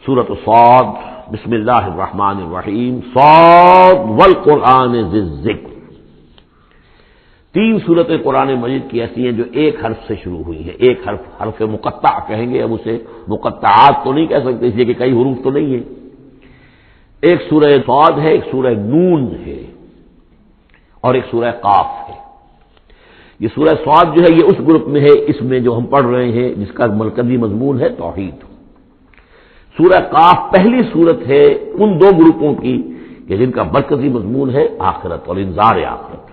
سورۃ صاد، بسم اللہ الرحمن الرحیم، صاد والقرآن ذی الذکر۔ تین صورتیں قرآن مجید کی ایسی ہیں جو ایک حرف سے شروع ہوئی ہیں۔ ایک حرف مقطع کہیں گے، اب اسے مقطعات تو نہیں کہہ سکتے اس لیے کہ کئی حروف تو نہیں ہیں۔ ایک سورہ صاد ہے، ایک سورہ نون ہے اور ایک سورہ قاف ہے۔ یہ سورہ صاد جو ہے یہ اس گروپ میں ہے، اس میں جو ہم پڑھ رہے ہیں جس کا مرکزی مضمون ہے توحید۔ سورہ قاف پہلی صورت ہے ان دو گروپوں کی کہ جن کا مرکزی مضمون ہے آخرت اور انذار آخرت،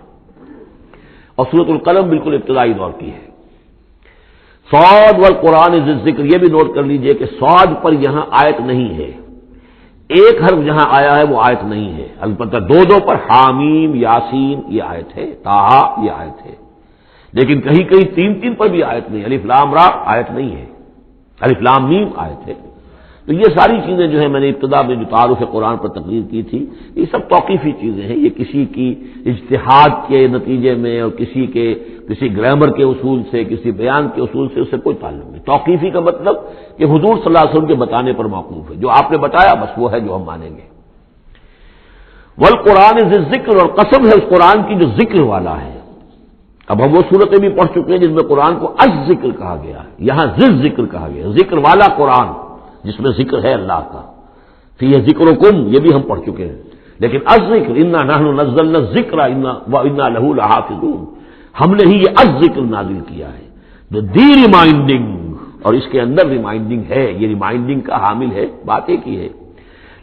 اور سورۃ القلم بالکل ابتدائی دور کی ہے۔ صاد والقرآن ذی الذکر، یہ بھی نوٹ کر لیجئے کہ صاد پر یہاں آیت نہیں ہے، ایک حرف جہاں آیا ہے وہ آیت نہیں ہے، البتہ دو پر حامیم، یاسین یہ آیت ہے، طٰہٰ یہ آیت ہے، لیکن کہیں کہیں تین پر بھی آیت نہیں، الف لام را آیت نہیں ہے، الف لام میم آیت ہے۔ تو یہ ساری چیزیں جو ہے میں نے ابتدا میں جو تعارف قرآن پر تقریر کی تھی، یہ سب توقیفی چیزیں ہیں، یہ کسی کی اجتہاد کے نتیجے میں اور کسی گرامر کے اصول سے، کسی بیان کے اصول سے اس سے کوئی تعلق نہیں۔ توقیفی کا مطلب کہ حضور صلی اللہ علیہ وسلم کے بتانے پر موقوف ہے، جو آپ نے بتایا بس وہ ہے جو ہم مانیں گے۔ والقرآن ذی الذکر، اور قسم ہے اس قرآن کی جو ذکر والا ہے۔ اب ہم وہ صورتیں بھی پڑھ چکے ہیں جن میں قرآن کو الذکر کہا گیا ہے، یہاں ذی الذکر کہا گیا، ذکر والا قرآن جس میں ذکر ہے اللہ کا۔ فیہ ذکرکم یہ بھی ہم پڑھ چکے ہیں، لیکن الذکر انا نحن نزلنا الذکر وانا لہ لحافظون، ہم نے ہی یہ الذکر نازل کیا ہے، جو دی ریمائنڈنگ، اور اس کے اندر ریمائنڈنگ ہے، یہ ریمائنڈنگ کا حامل ہے، بات ایک ہی ہے،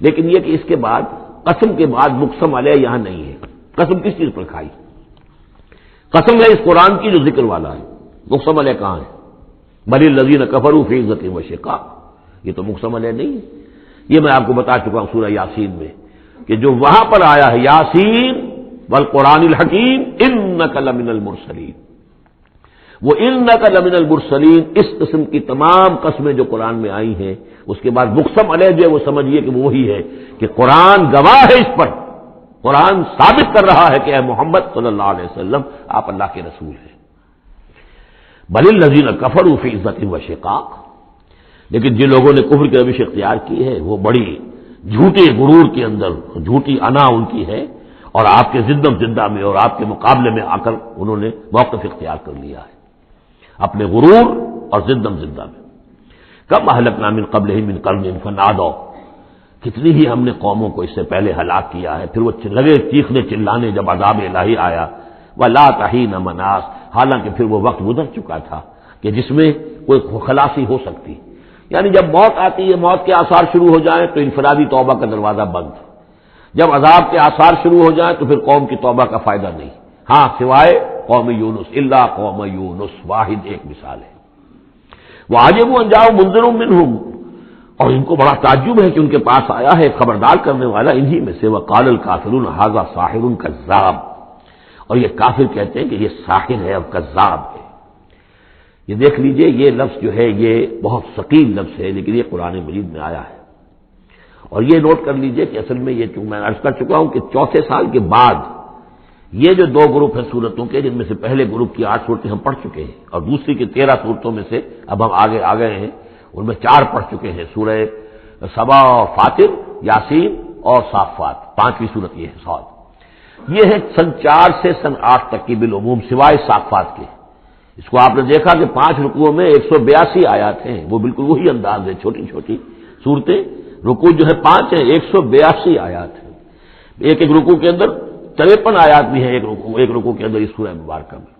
لیکن یہ کہ اس کے بعد قسم کے بعد مقسم علیہ یہاں نہیں ہے۔ قسم کس چیز پر کھائی؟ قسم ہے اس قرآن کی جو ذکر والا ہے، مقسم علیہ کہاں ہے؟ بل الذین کفروا فی عزۃ و شقاق، یہ تو مقسم علیہ نہیں ہے۔ یہ میں آپ کو بتا چکا ہوں سورہ یاسین میں کہ جو وہاں پر آیا ہے یاسین والقرآن الحکیم انک لمن المرسلین، وہ انک لمن المرسلین، اس قسم کی تمام قسمیں جو قرآن میں آئی ہیں اس کے بعد مقسم علیہ جو ہے وہ سمجھیے کہ وہی ہے کہ قرآن گواہ ہے اس پر، قرآن ثابت کر رہا ہے کہ اے محمد صلی اللہ علیہ وسلم آپ اللہ کے رسول ہیں۔ بل الذین کفروا فی عزۃ و شقاق، لیکن جن لوگوں نے کفر کی روش اختیار کی ہے وہ بڑی جھوٹے غرور کے اندر، جھوٹی انا ان کی ہے، اور آپ کے زندم زندہ میں اور آپ کے مقابلے میں آ کر انہوں نے موقف اختیار کر لیا ہے اپنے غرور اور زندم زندہ میں۔ کم اہلکنا من قبلہم من قرن فنادوا، کتنی ہی ہم نے قوموں کو اس سے پہلے ہلاک کیا ہے، پھر وہ لگے چیخنے چلانے جب عذاب الہی آیا، ولا تحین مناص، حالانکہ پھر وہ وقت گزر چکا تھا کہ جس میں کوئی خلاصی ہو سکتی، یعنی جب موت آتی ہے، موت کے آثار شروع ہو جائیں تو انفرادی توبہ کا دروازہ بند، جب عذاب کے آثار شروع ہو جائیں تو پھر قوم کی توبہ کا فائدہ نہیں، ہاں سوائے قوم یونس، الا قوم یونس، واحد ایک مثال ہے۔ وعجبوا ان جاءهم منذر منهم، اور ان کو بڑا تعجب ہے کہ ان کے پاس آیا ہے خبردار کرنے والا انہی میں سے، وقال الکافرون ھذا ساحر کذاب، اور یہ کافر کہتے ہیں کہ یہ ساحر ہے اور کذاب ہے۔ یہ دیکھ لیجئے یہ لفظ جو ہے یہ بہت ثقیل لفظ ہے، لیکن یہ قرآن مجید میں آیا ہے، اور یہ نوٹ کر لیجئے کہ اصل میں یہ چونکہ میں عرض کر چکا ہوں کہ چوتھے سال کے بعد یہ جو دو گروپ ہیں صورتوں کے، جن میں سے پہلے گروپ کی 8 صورتیں ہم پڑھ چکے ہیں اور دوسری کی 13 صورتوں میں سے اب ہم آگے آ گئے ہیں، ان میں 4 پڑھ چکے ہیں، سورہ سبا اور فاطر، یاسین اور صافات، 5ویں صورت یہ ہے صاد۔ یہ ہے سن 4 سے سن 8 تک کی بالعموم سوائے صافات کے۔ اس کو آپ نے دیکھا کہ 5 رکوعوں میں 182 آیات ہیں، وہ بالکل وہی انداز ہے، چھوٹی چھوٹی صورتیں، رکوع جو ہے 5 ہیں، 182 آیات ہیں، ایک رکوع کے اندر 53 آیات بھی ہیں، ایک رکوع کے اندر اس سورہ مبارکہ میں۔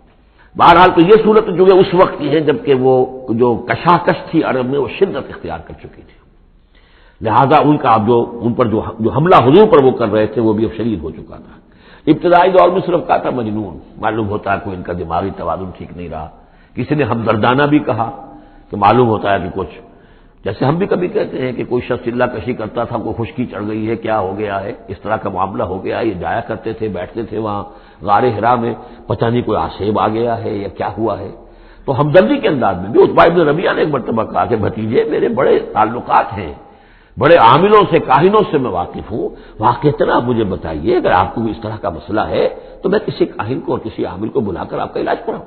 بہرحال تو یہ صورت جو ہے اس وقت کی ہے جبکہ وہ جو کشاکش تھی عرب میں وہ شدت اختیار کر چکی تھی، لہذا ان کا اب ان پر جو حملہ حضور پر وہ کر رہے تھے وہ بھی اب شدید ہو چکا تھا۔ ابتدائی دور میں صرف کہا تھا مجنون، معلوم ہوتا ہے کوئی ان کا دماغی توازن ٹھیک نہیں رہا، کسی نے ہمدردانہ بھی کہا کہ معلوم ہوتا ہے کہ کچھ، جیسے ہم بھی کبھی کہتے ہیں کہ کوئی شخص چلہ کشی کرتا تھا، کوئی خشکی چڑھ گئی ہے، کیا ہو گیا ہے، اس طرح کا معاملہ ہو گیا، یہ جایا کرتے تھے، بیٹھتے تھے وہاں غار حرا میں، پتہ نہیں کوئی آسیب آ گیا ہے یا کیا ہوا ہے، تو ہمدردی کے انداز میں بھی عتبہ بن ربیعہ نے ایک مرتبہ کہا کہ بھتیجے میرے بڑے تعلقات ہیں، بڑے عاملوں سے کاہنوں سے میں واقف ہوں، واقعتاً آپ مجھے بتائیے اگر آپ کو اس طرح کا مسئلہ ہے تو میں کسی کاہن کو اور کسی عامل کو بلا کر آپ کا علاج کراؤں۔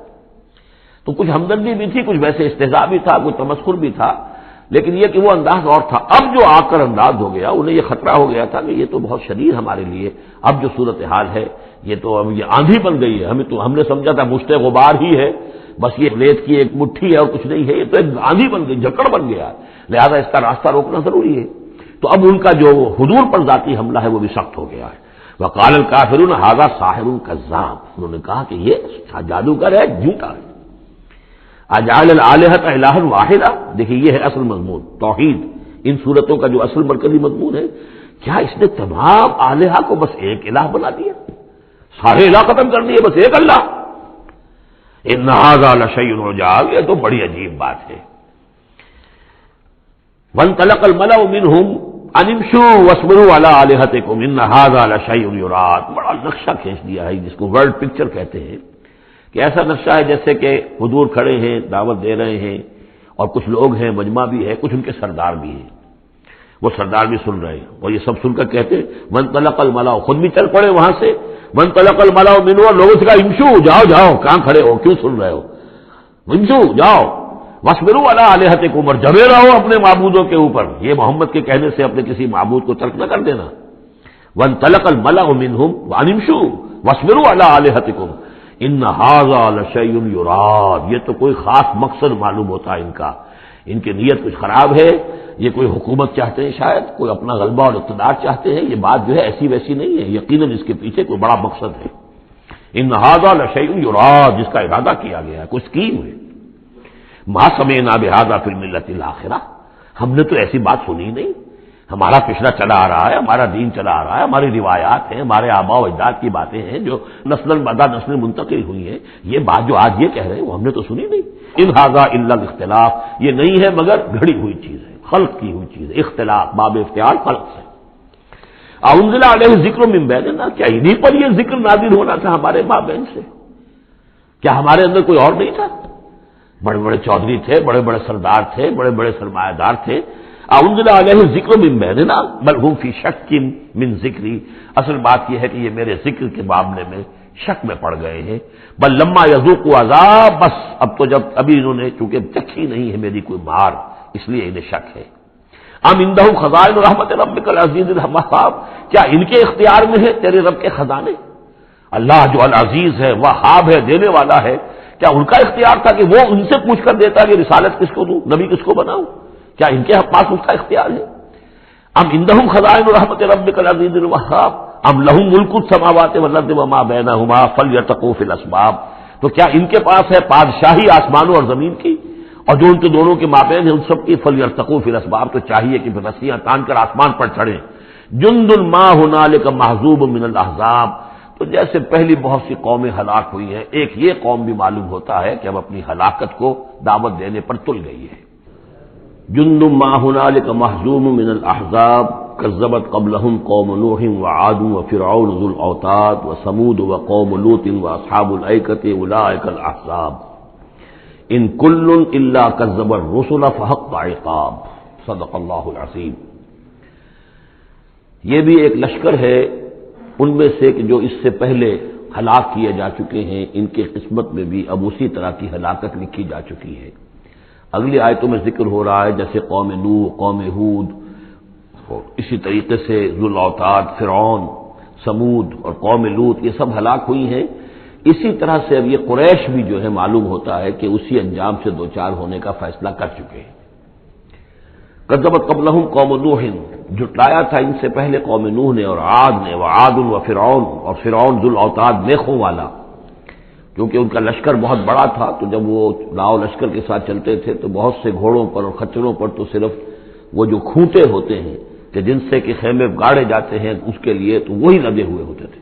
تو کچھ ہمدردی بھی تھی، کچھ ویسے استہزاء بھی تھا، کچھ تمسخر بھی تھا، لیکن یہ کہ وہ انداز اور تھا. اب جو آ کر انداز ہو گیا, انہیں یہ خطرہ ہو گیا تھا کہ یہ تو بہت شدید ہمارے لیے اب جو صورتحال ہے, یہ تو اب یہ آندھی بن گئی ہے. ہم نے سمجھا تھا مشت غبار ہی ہے, بس یہ ریت کی ایک مٹھی ہے اور کچھ نہیں ہے, یہ تو ایک آندھی بن گئی, جھکڑ بن گیا, لہذا اس کا راستہ روکنا ضروری ہے. تو اب ان کا جو حضور پر ذاتی حملہ ہے وہ بھی سخت ہو گیا ہے. وقال الکافرون ھذا ساحر کذاب, انہوں نے کہا کہ یہ جادوگر ہے, جھوٹا ہے. اجعل الآلہۃ الہا واحدا, دیکھیے یہ ہے اصل مضمون توحید. ان صورتوں کا جو اصل مرکزی مضمون ہے, کیا اس نے تمام آلہہ کو بس ایک الہ بنا دیا, سارے الہ ختم کر دیے, بس ایک اللہ. ان ھذا لشیء عجاب, یہ تو بڑی عجیب بات ہے. وانطلق الملأ منهم ان امشوا واصبروا على آلہتکم ان ھذا لشیء یراد. بڑا نقشہ کھینچ دیا ہے جس کو ورڈ پکچر کہتے ہیں, کہ ایسا نقشہ ہے جیسے کہ حضور کھڑے ہیں, دعوت دے رہے ہیں, اور کچھ لوگ ہیں, مجمع بھی ہے, کچھ ان کے سردار بھی ہیں, وہ سردار بھی سن رہے ہیں, اور یہ سب سن کر کہتے وانطلق الملأ, خود بھی چل پڑے وہاں سے. وانطلق الملأ منهم, لوگوں سے کہا امشوا, جاؤ جاؤ, کہاں کھڑے ہو, کیوں سن رہے ہو, امشوا جاؤ. واصبروا علی آلہتکم, اور جمے رہو اپنے معبودوں کے اوپر. یہ محمد کے کہنے سے اپنے کسی معبود کو ترک نہ کر دینا. وانطلق الملأ منهم ان امشوا واصبروا علی آلہتکم ان ھذا لشیء یراد. یہ تو کوئی خاص مقصد معلوم ہوتا ہے ان کا, ان کی نیت کچھ خراب ہے, یہ کوئی حکومت چاہتے ہیں, شاید کوئی اپنا غلبہ اور اقتدار چاہتے ہیں. یہ بات جو ہے ایسی ویسی نہیں ہے, یقیناً اس کے پیچھے کوئی بڑا مقصد ہے. ان ھذا لشیء یراد, جس کا ارادہ کیا گیا ہے, کوئی اسکیم ہے. ما سمعنا بھذا فی الملۃ الاخرہ, ہم نے تو ایسی بات سنی نہیں. ہمارا پچھلا چلا آ رہا ہے, ہمارا دین چلا آ رہا ہے, ہماری روایات ہیں, ہمارے آباء و اجداد کی باتیں ہیں جو نسل بعد نسل منتقل ہوئی ہیں. یہ بات جو آج یہ کہہ رہے ہیں وہ ہم نے تو سنی نہیں. ان ھذا الا الاختلاف, یہ نہیں ہے مگر گھڑی ہوئی چیز ہے, خلق کی ہوئی چیز ہے. اختلاف باب افتعال خلق سے. انزل علیہ ذکر من بیننا, کیا انہیں پر یہ ذکر نازل ہونا تھا ہمارے مابین سے, کیا ہمارے اندر کوئی اور نہیں تھا؟ بڑے بڑے چودھری تھے, بڑے بڑے سردار تھے, بڑے بڑے سرمایہ دار تھے. انزل علیہ ذکر من بیننا بل هم فی شک من ذکری, اصل بات یہ ہے کہ یہ میرے ذکر کے معاملے میں شک میں پڑ گئے ہیں. بل لما یذوقوا عذاب, بس اب تو جب ابھی انہوں نے چونکہ چکھی نہیں ہے میری کوئی مار, اس لیے انہیں شک ہے. ام عندہ خزائن رحمت ربک العزیز الوہاب, کیا ان کے اختیار میں ہے تیرے رب کے خزانے؟ اللہ جو العزیز ہے, وہاب ہے, دینے والا ہے, کیا ان کا اختیار تھا کہ وہ ان سے پوچھ کر دیتا کہ رسالت کس کو دوں, نبی کس کو بناؤں؟ کیا ان کے پاس اس کا اختیار ہے؟ ام عندہم خزائن رحمت ربک العزیز الوہاب ام لہم ملک السماوات والارض وما بینہما فلیرتقوا فی الاسباب, تو کیا ان کے پاس ہے بادشاہی آسمانوں اور زمین کی, اور جو ان کے دونوں کے مابین ہے ان سب کی فلیرتقوا فی الاسباب, تو چاہیے کہ رسیاں تان کر آسمان پر چڑھیں. جند ما ہنالک محذوب من الاحزاب, تو جیسے پہلی بہت سی قومیں ہلاک ہوئی ہیں, ایک یہ قوم بھی معلوم ہوتا ہے کہ اب اپنی ہلاکت کو دعوت دینے پر تل گئی ہے. جند ما هنالك محزوم من الاحزاب كذبت قبلهم قوم نوح وعاد وفرعون ذو الاوتاد وثمود وقوم لوط واصحاب الايكه اولئك الاحزاب ان كل الا كذب الرسل فحق عقاب. صدق اللہ العظیم. یہ بھی ایک لشکر ہے ان میں سے کہ جو اس سے پہلے ہلاک کیے جا چکے ہیں, ان کی قسمت میں بھی اب اسی طرح کی ہلاکت لکھی جا چکی ہے. اگلی آیتوں میں ذکر ہو رہا ہے جیسے قوم نوح, قوم ہود, اسی طریقے سے ذو الاوتاد, فرعون, سمود اور قوم لوط, یہ سب ہلاک ہوئی ہیں. اسی طرح سے اب یہ قریش بھی جو ہے معلوم ہوتا ہے کہ اسی انجام سے دوچار ہونے کا فیصلہ کر چکے ہیں. کذبت قبلہم قوم نوح, جھٹلایا تھا ان سے پہلے قوم نوح نے اور عاد نے, وعاد وفرعون, اور فرعون ذو الاوتاد میخوں والا, کیونکہ ان کا لشکر بہت بڑا تھا. تو جب وہ لاؤ لشکر کے ساتھ چلتے تھے تو بہت سے گھوڑوں پر اور خچروں پر تو صرف وہ جو کھوٹے ہوتے ہیں کہ جن سے کہ خیمے گاڑے جاتے ہیں اس کے لیے, تو وہی لگے ہوئے ہوتے تھے.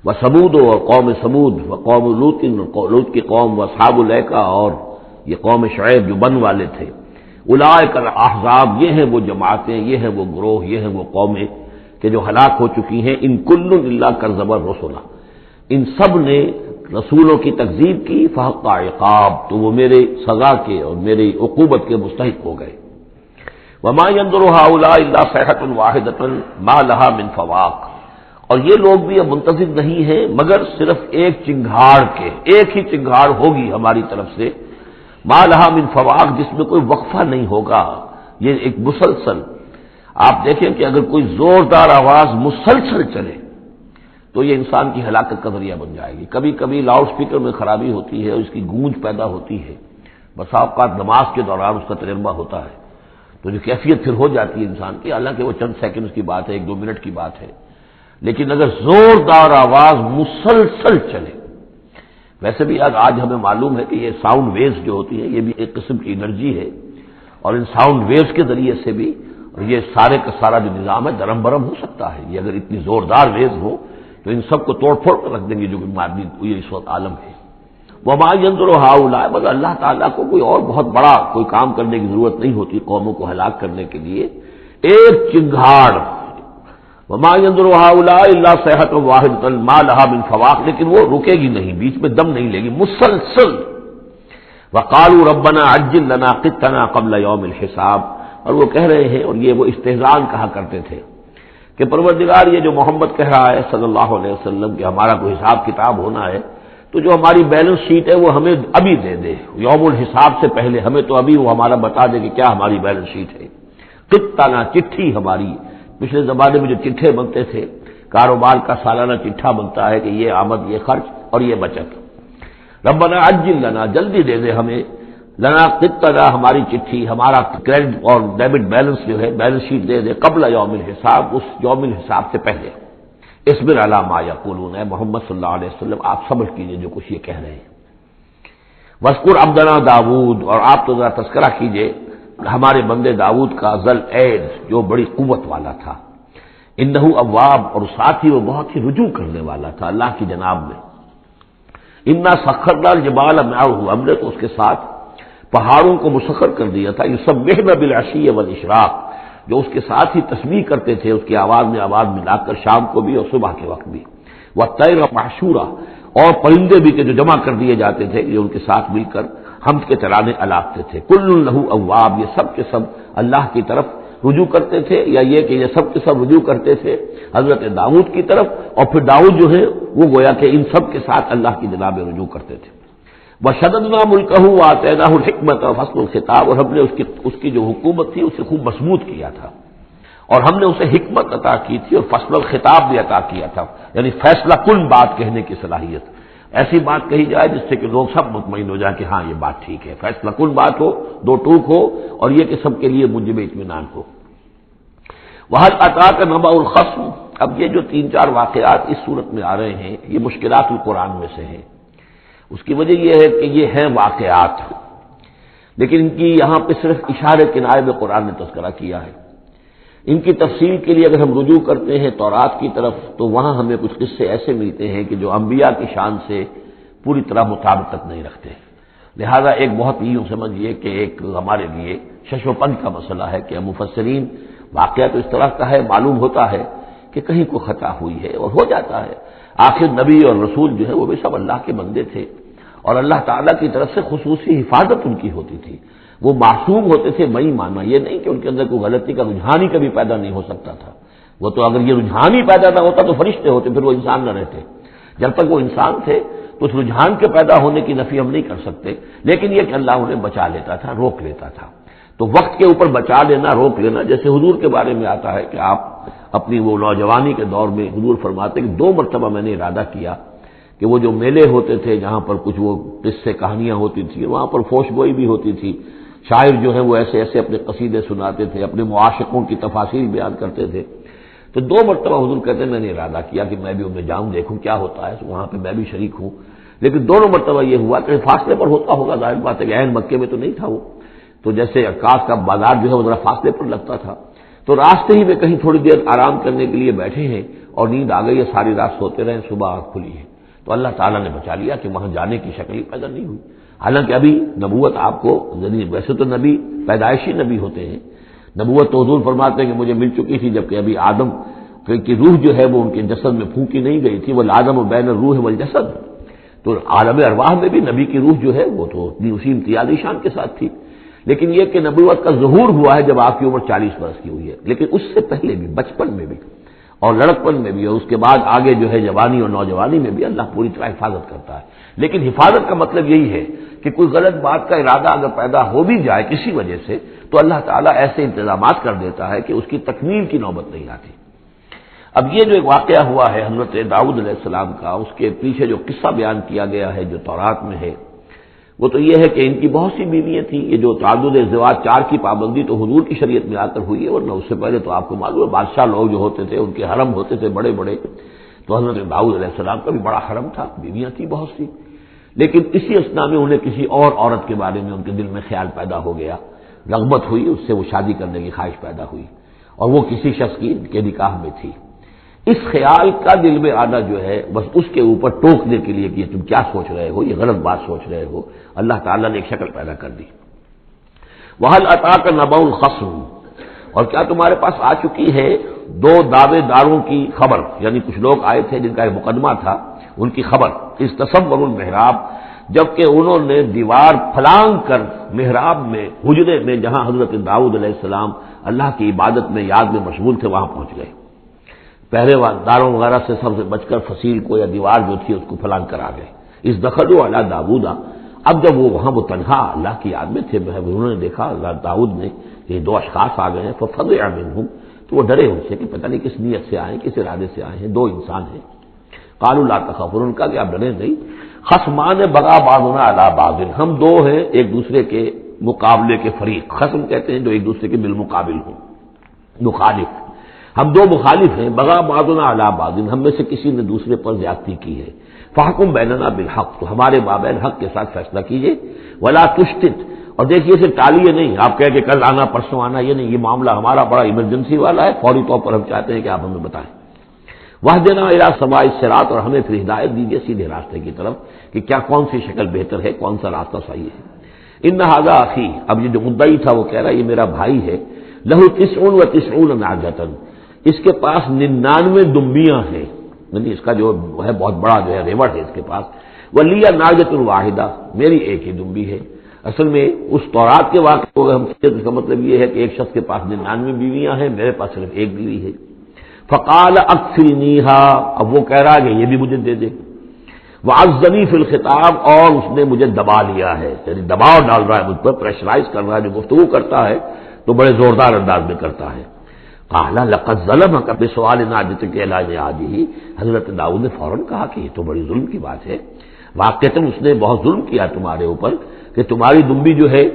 وہ سمود اور قوم سمود, و قوم لوط, لوط کی قوم, و اصحاب الایکہ, اور یہ قوم شعیب جو بن والے تھے. اولئک الاحزاب, یہ ہیں وہ جماعتیں, یہ ہیں وہ گروہ, یہ ہیں وہ قومیں کہ جو ہلاک ہو چکی ہیں. ان کل الا کذب الرسل, ان سب نے رسولوں کی تکذیب کی. فحق عقاب, تو وہ میرے سزا کے اور میری عقوبت کے مستحق ہو گئے. وما ينظر هؤلاء الا صيحة واحدة ما لها من فواق, اور یہ لوگ بھی اب منتظر نہیں ہیں مگر صرف ایک چنگھاڑ کے, ایک ہی چنگھاڑ ہوگی ہماری طرف سے. ما لہا من فواق، جس میں کوئی وقفہ نہیں ہوگا، یہ ایک مسلسل، آپ دیکھیں کہ اگر کوئی زوردار آواز مسلسل چلے تو یہ انسان کی ہلاکت کا ذریعہ بن جائے گی۔ کبھی کبھی لاؤڈ سپیکر میں خرابی ہوتی ہے، اس کی گونج پیدا ہوتی ہے، بسا اوقات نماز کے دوران اس کا تجربہ ہوتا ہے، تو جو کیفیت پھر ہو جاتی ہے انسان کی، حالانکہ وہ چند سیکنڈز کی بات ہے، 1-2 منٹ کی بات ہے، لیکن اگر زوردار آواز مسلسل چلے، ویسے بھی آج ہمیں معلوم ہے کہ یہ ساؤنڈ ویوز جو ہوتی ہیں یہ بھی ایک قسم کی انرجی ہے، اور ان ساؤنڈ ویوز کے ذریعے سے بھی یہ سارے کا سارا جو نظام ہے درم برم ہو سکتا ہے۔ یہ اگر اتنی زوردار ویوز ہو تو ان سب کو توڑ پھوڑ کر رکھ دیں گے جو مادی یہ اس وقت عالم ہے۔ وما ينظر هؤلاء، مگر اللہ تعالیٰ کو کوئی اور بہت بڑا کوئی کام کرنے کی ضرورت نہیں ہوتی قوموں کو ہلاک کرنے کے لیے، ایک چنگھاڑ، وما ينظر هؤلاء الا صيحة واحدة ما لها من فواق، لیکن وہ رکے گی نہیں، بیچ میں دم نہیں لے گی، مسلسل۔ وقالوا ربنا عجل لنا قطنا قبل يوم الحساب، اور وہ کہہ رہے ہیں، اور یہ وہ استہزاء کہا کرتے تھے کہ پروردگار یہ جو محمد کہہ رہا ہے صلی اللہ علیہ وسلم کہ ہمارا کوئی حساب کتاب ہونا ہے، تو جو ہماری بیلنس شیٹ ہے وہ ہمیں ابھی دے دے، یوم الحساب سے پہلے ہمیں تو ابھی وہ ہمارا بتا دے کہ کیا ہماری بیلنس شیٹ ہے۔ قطنا، چٹھی ہماری، پچھلے زمانے میں جو چٹھے بنتے تھے، کاروبار کا سالانہ چٹھا بنتا ہے کہ یہ آمد، یہ خرچ اور یہ بچت۔ ربنا عجل لنا، جلدی دے دے ہمیں، لنا قطنا، ہماری چٹھی، ہمارا کریڈٹ اور ڈیبٹ بیلنس جو ہے بیلنس شیٹ دے دے، قبل یوم الحساب، اس یوم الحساب سے پہلے۔ اصبر علی ما یقولون، اے محمد صلی اللہ علیہ وسلم آپ صبر کیجئے جو کچھ یہ کہہ رہے ہیں۔ واذکر عبدنا داؤد، اور آپ تو ذرا تذکرہ کیجئے ہمارے بندے داؤد کا، ذل ایڈ، جو بڑی قوت والا تھا، انہ اواب، اور ساتھ ہی وہ بہت ہی رجوع کرنے والا تھا اللہ کی جناب میں۔ انا سخرنا الجبال معه، ہم نے تو اس کے ساتھ پہاڑوں کو مسخر کر دیا تھا، یسبحن بالعشی والاشراق، جو اس کے ساتھ ہی تسبیح کرتے تھے اس کی آواز میں آواز ملا کر، شام کو بھی اور صبح کے وقت بھی۔ والطیر محشورا، اور پرندے بھی کہ جو جمع کر دیے جاتے تھے، جو ان کے ساتھ مل کر حمد کے ترانے الاپتے تھے۔ کل لہ اواب، یہ سب کے سب اللہ کی طرف رجوع کرتے تھے، یا یہ کہ یہ سب کے سب رجوع کرتے تھے حضرت داؤد کی طرف، اور پھر داؤد جو ہے وہ گویا کہ ان سب کے ساتھ اللہ کی جناب رجوع کرتے تھے۔ وشددنا ملکہ وآتیناہ الحکمۃ وفصل الخطاب، اور ہم نے اس کی جو حکومت تھی اسے خوب مضبوط کیا تھا، اور ہم نے اسے حکمت عطا کی تھی اور فصل الخطاب بھی عطا کیا تھا، یعنی فیصلہ کن بات کہنے کی صلاحیت، ایسی بات کہی جائے جس سے کہ لوگ سب مطمئن ہو جائیں کہ ہاں یہ بات ٹھیک ہے، فیصلہ کن بات ہو، دو ٹوک ہو، اور یہ کہ سب کے لیے موجب اطمینان ہو۔ وَهَلْ أَتَاكَ نَبَأُ الْخَصْمِ، اب یہ جو 3-4 واقعات اس صورت میں آ رہے ہیں یہ مشکلات القرآن میں سے ہیں۔ اس کی وجہ یہ ہے کہ یہ ہیں واقعات، لیکن ان کی یہاں پہ صرف اشارے کنائے میں قرآن نے تذکرہ کیا ہے۔ ان کی تفصیل کے لیے اگر ہم رجوع کرتے ہیں تورات کی طرف تو وہاں ہمیں کچھ قصے ایسے ملتے ہیں کہ جو انبیاء کی شان سے پوری طرح مطابقت نہیں رکھتے، لہذا ایک بہت ہی یوں سمجھیے کہ ایک ہمارے لیے شش و پنج کا مسئلہ ہے کہ مفسرین واقعہ تو اس طرح کا ہے، معلوم ہوتا ہے کہ کہیں کو خطا ہوئی ہے اور ہو جاتا ہے، آخر نبی اور رسول جو ہے وہ بھی سب اللہ کے بندے تھے، اور اللہ تعالیٰ کی طرف سے خصوصی حفاظت ان کی ہوتی تھی، وہ معصوم ہوتے تھے، میں ماننا یہ نہیں کہ ان کے اندر کوئی غلطی کا رجحان ہی کبھی پیدا نہیں ہو سکتا تھا، وہ تو اگر یہ رجحان ہی پیدا نہ ہوتا تو فرشتے ہوتے، پھر وہ انسان نہ رہتے، جب تک وہ انسان تھے تو اس رجحان کے پیدا ہونے کی نفی ہم نہیں کر سکتے، لیکن یہ کہ اللہ انہیں بچا لیتا تھا، روک لیتا تھا، تو وقت کے اوپر بچا لینا، روک لینا، جیسے حضور کے بارے میں آتا ہے کہ آپ اپنی وہ نوجوانی کے دور میں حضور فرماتے کہ 2 مرتبہ میں نے ارادہ کیا کہ وہ جو میلے ہوتے تھے جہاں پر کچھ وہ قصے کہانیاں ہوتی تھیں، وہاں پر فوش گوئی بھی ہوتی تھی، شاعر جو ہے وہ ایسے ایسے اپنے قصیدے سناتے تھے، اپنے معاشقوں کی تفاصیل بیان کرتے تھے، تو 2 مرتبہ حضور کہتے ہیں میں نے ارادہ کیا کہ میں بھی انہیں جاؤں، دیکھوں کیا ہوتا ہے، وہاں پہ میں بھی شریک ہوں، لیکن دونوں مرتبہ یہ ہوا کہ فاصلے پر ہوتا ہوگا، ظاہر بات ہے کہ عین مکے میں تو نہیں تھا وہ، تو جیسے عکاس کا بازار جو ہے وہ ذرا فاصلے پر لگتا تھا، تو راستے ہی میں کہیں تھوڑی دیر آرام کرنے کے لیے بیٹھے ہیں اور نیند آ گئی ہے، ساری رات سوتے رہے، صبح آنکھ کھلی ہے، تو اللہ تعالیٰ نے بچا لیا کہ وہاں جانے کی شکل ہی پیدا نہیں ہوئی، حالانکہ ابھی نبوت آپ کو، ویسے تو نبی پیدائشی نبی ہوتے ہیں، نبوت تو حضور فرماتے ہیں کہ مجھے مل چکی تھی جبکہ ابھی آدم کی روح جو ہے وہ ان کے جسد میں پھونکی نہیں گئی تھی، وہ آدم و بین الروح والجسد، تو عالم ارواح میں بھی نبی کی روح جو ہے وہ تو اسی امتیازی شان کے ساتھ تھی، لیکن یہ کہ نبوت کا ظہور ہوا ہے جب آپ کی عمر 40 برس کی ہوئی ہے، لیکن اس سے پہلے بھی بچپن میں بھی اور لڑکپن میں بھی اور اس کے بعد آگے جو ہے جوانی اور نوجوانی میں بھی اللہ پوری طرح حفاظت کرتا ہے، لیکن حفاظت کا مطلب یہی ہے کہ کوئی غلط بات کا ارادہ اگر پیدا ہو بھی جائے کسی وجہ سے تو اللہ تعالیٰ ایسے انتظامات کر دیتا ہے کہ اس کی تکمیل کی نوبت نہیں آتی۔ اب یہ جو ایک واقعہ ہوا ہے حضرت داؤد علیہ السلام کا، اس کے پیچھے جو قصہ بیان کیا گیا ہے جو تورات میں ہے، وہ تو یہ ہے کہ ان کی بہت سی بیویاں تھیں۔ یہ جو تعدد ازدواج 4 کی پابندی تو حضور کی شریعت میں آ کر ہوئی ہے، ورنہ اس سے پہلے تو آپ کو معلوم ہے بادشاہ لوگ جو ہوتے تھے ان کے حرم ہوتے تھے بڑے بڑے، تو حضرت داؤد علیہ السلام کا بھی بڑا حرم تھا، بیویاں تھیں بہت سی، لیکن اسی اثنا میں انہیں کسی اور عورت کے بارے میں ان کے دل میں خیال پیدا ہو گیا، رغبت ہوئی، اس سے وہ شادی کرنے کی خواہش پیدا ہوئی، اور وہ کسی شخص کی کے نکاح میں تھی۔ اس خیال کا دل میں آنا جو ہے بس اس کے اوپر ٹوکنے کے لیے کہ تم کیا سوچ رہے ہو، یہ غلط بات سوچ رہے ہو، اللہ تعالیٰ نے ایک شکل پیدا کر دی۔ وَهَلْ أَتَاكَ نَبَأُ الْخَصْمِ، اور کیا تمہارے پاس آ چکی ہے 2 دعوے داروں کی خبر، یعنی کچھ لوگ آئے تھے جن کا ایک مقدمہ تھا، ان کی خبر، اِذْ تَصَوَّرُوا الْمِحْرَابَ، جبکہ انہوں نے دیوار پھلانگ کر محراب میں، حجرے میں جہاں حضرت داؤد علیہ السلام اللہ کی عبادت میں یاد میں مشغول تھے وہاں پہنچ گئے، پہرے داروں وغیرہ سے سب سے بچ کر فصیل کو یا دیوار جو تھی اس کو پھلانگ کر آ گئے۔ اس دخلوا علی داؤد، اب جب وہ وہاں وہ تنہا اللہ کی یاد میں تھے، انہوں نے دیکھا اللہ داؤد نے کہ 2 اشخاص آ گئے ہیں، ففزع منہم، تو وہ ڈرے ان سے کہ پتہ نہیں کس نیت سے آئے، کس ارادے سے آئے ہیں، 2 انسان ہیں۔ قالوا لا تخف، ان کا کہ آپ ڈریں نہیں، خصمان بغا بعضنا علی بعض، ہم 2 ہیں ایک دوسرے کے مقابلے کے فریق، خصم کہتے ہیں جو ایک دوسرے کے بالمقابل ہوں، مخالف، ہم 2 مخالف ہیں، بغا بعضنا علی بعض، ہم میں سے کسی نے دوسرے پر زیادتی کی ہے، فاحکم بیننا بالحق، تو ہمارے مابین حق کے ساتھ فیصلہ کیجیے، ولا تشتت، اور دیکھیے اسے ٹالیے نہیں، آپ کہیں کہ کل آنا پرسوں آنا، یہ نہیں، یہ معاملہ ہمارا بڑا ایمرجنسی والا ہے، فوری طور پر ہم چاہتے ہیں کہ آپ ہمیں بتائیں۔ واہدنا الی سواء الصراط، اور ہمیں پھر ہدایت دیجیے سیدھے راستے کی طرف کہ کیا کون سی شکل بہتر ہے، کون سا راستہ صحیح ہے۔ ان ھذا اخی، اب یہ جو مدعی تھا وہ کہہ رہا ہے یہ میرا بھائی ہے، لہ 99 نعجۃ، اس کے پاس 99 دمبیاں ہیں، یعنی اس کا جو ہے بہت بڑا جو ہے ریوڑ ہے اس کے پاس، ولی نعجۃ واحدہ، میری ایک ہی دمبی ہے۔ اصل میں اس تورات کے واقعے کو ہم اس کا مطلب یہ ہے کہ ایک شخص کے پاس 99 بیویاں ہیں، میرے پاس صرف ایک بیوی ہے۔ فقال اکفلنیھا، اب وہ کہہ رہا ہے کہ یہ بھی مجھے دے دے، وعزنی فی الخطاب، اور اس نے مجھے دبا لیا ہے، یعنی دباؤ ڈال رہا ہے مجھ پر، پریشرائز کر رہا ہے، جو گفتگو کرتا ہے تو بڑے زوردار انداز میں کرتا ہے۔ قال لقد ظلمك بسؤال نعجتك الى نعاجه، حضرت داؤد نے فوراً کہا کہ یہ تو بڑی ظلم کی بات ہے، واقعتاً اس نے بہت ظلم کیا تمہارے اوپر کہ تمہاری دمبی جو ہے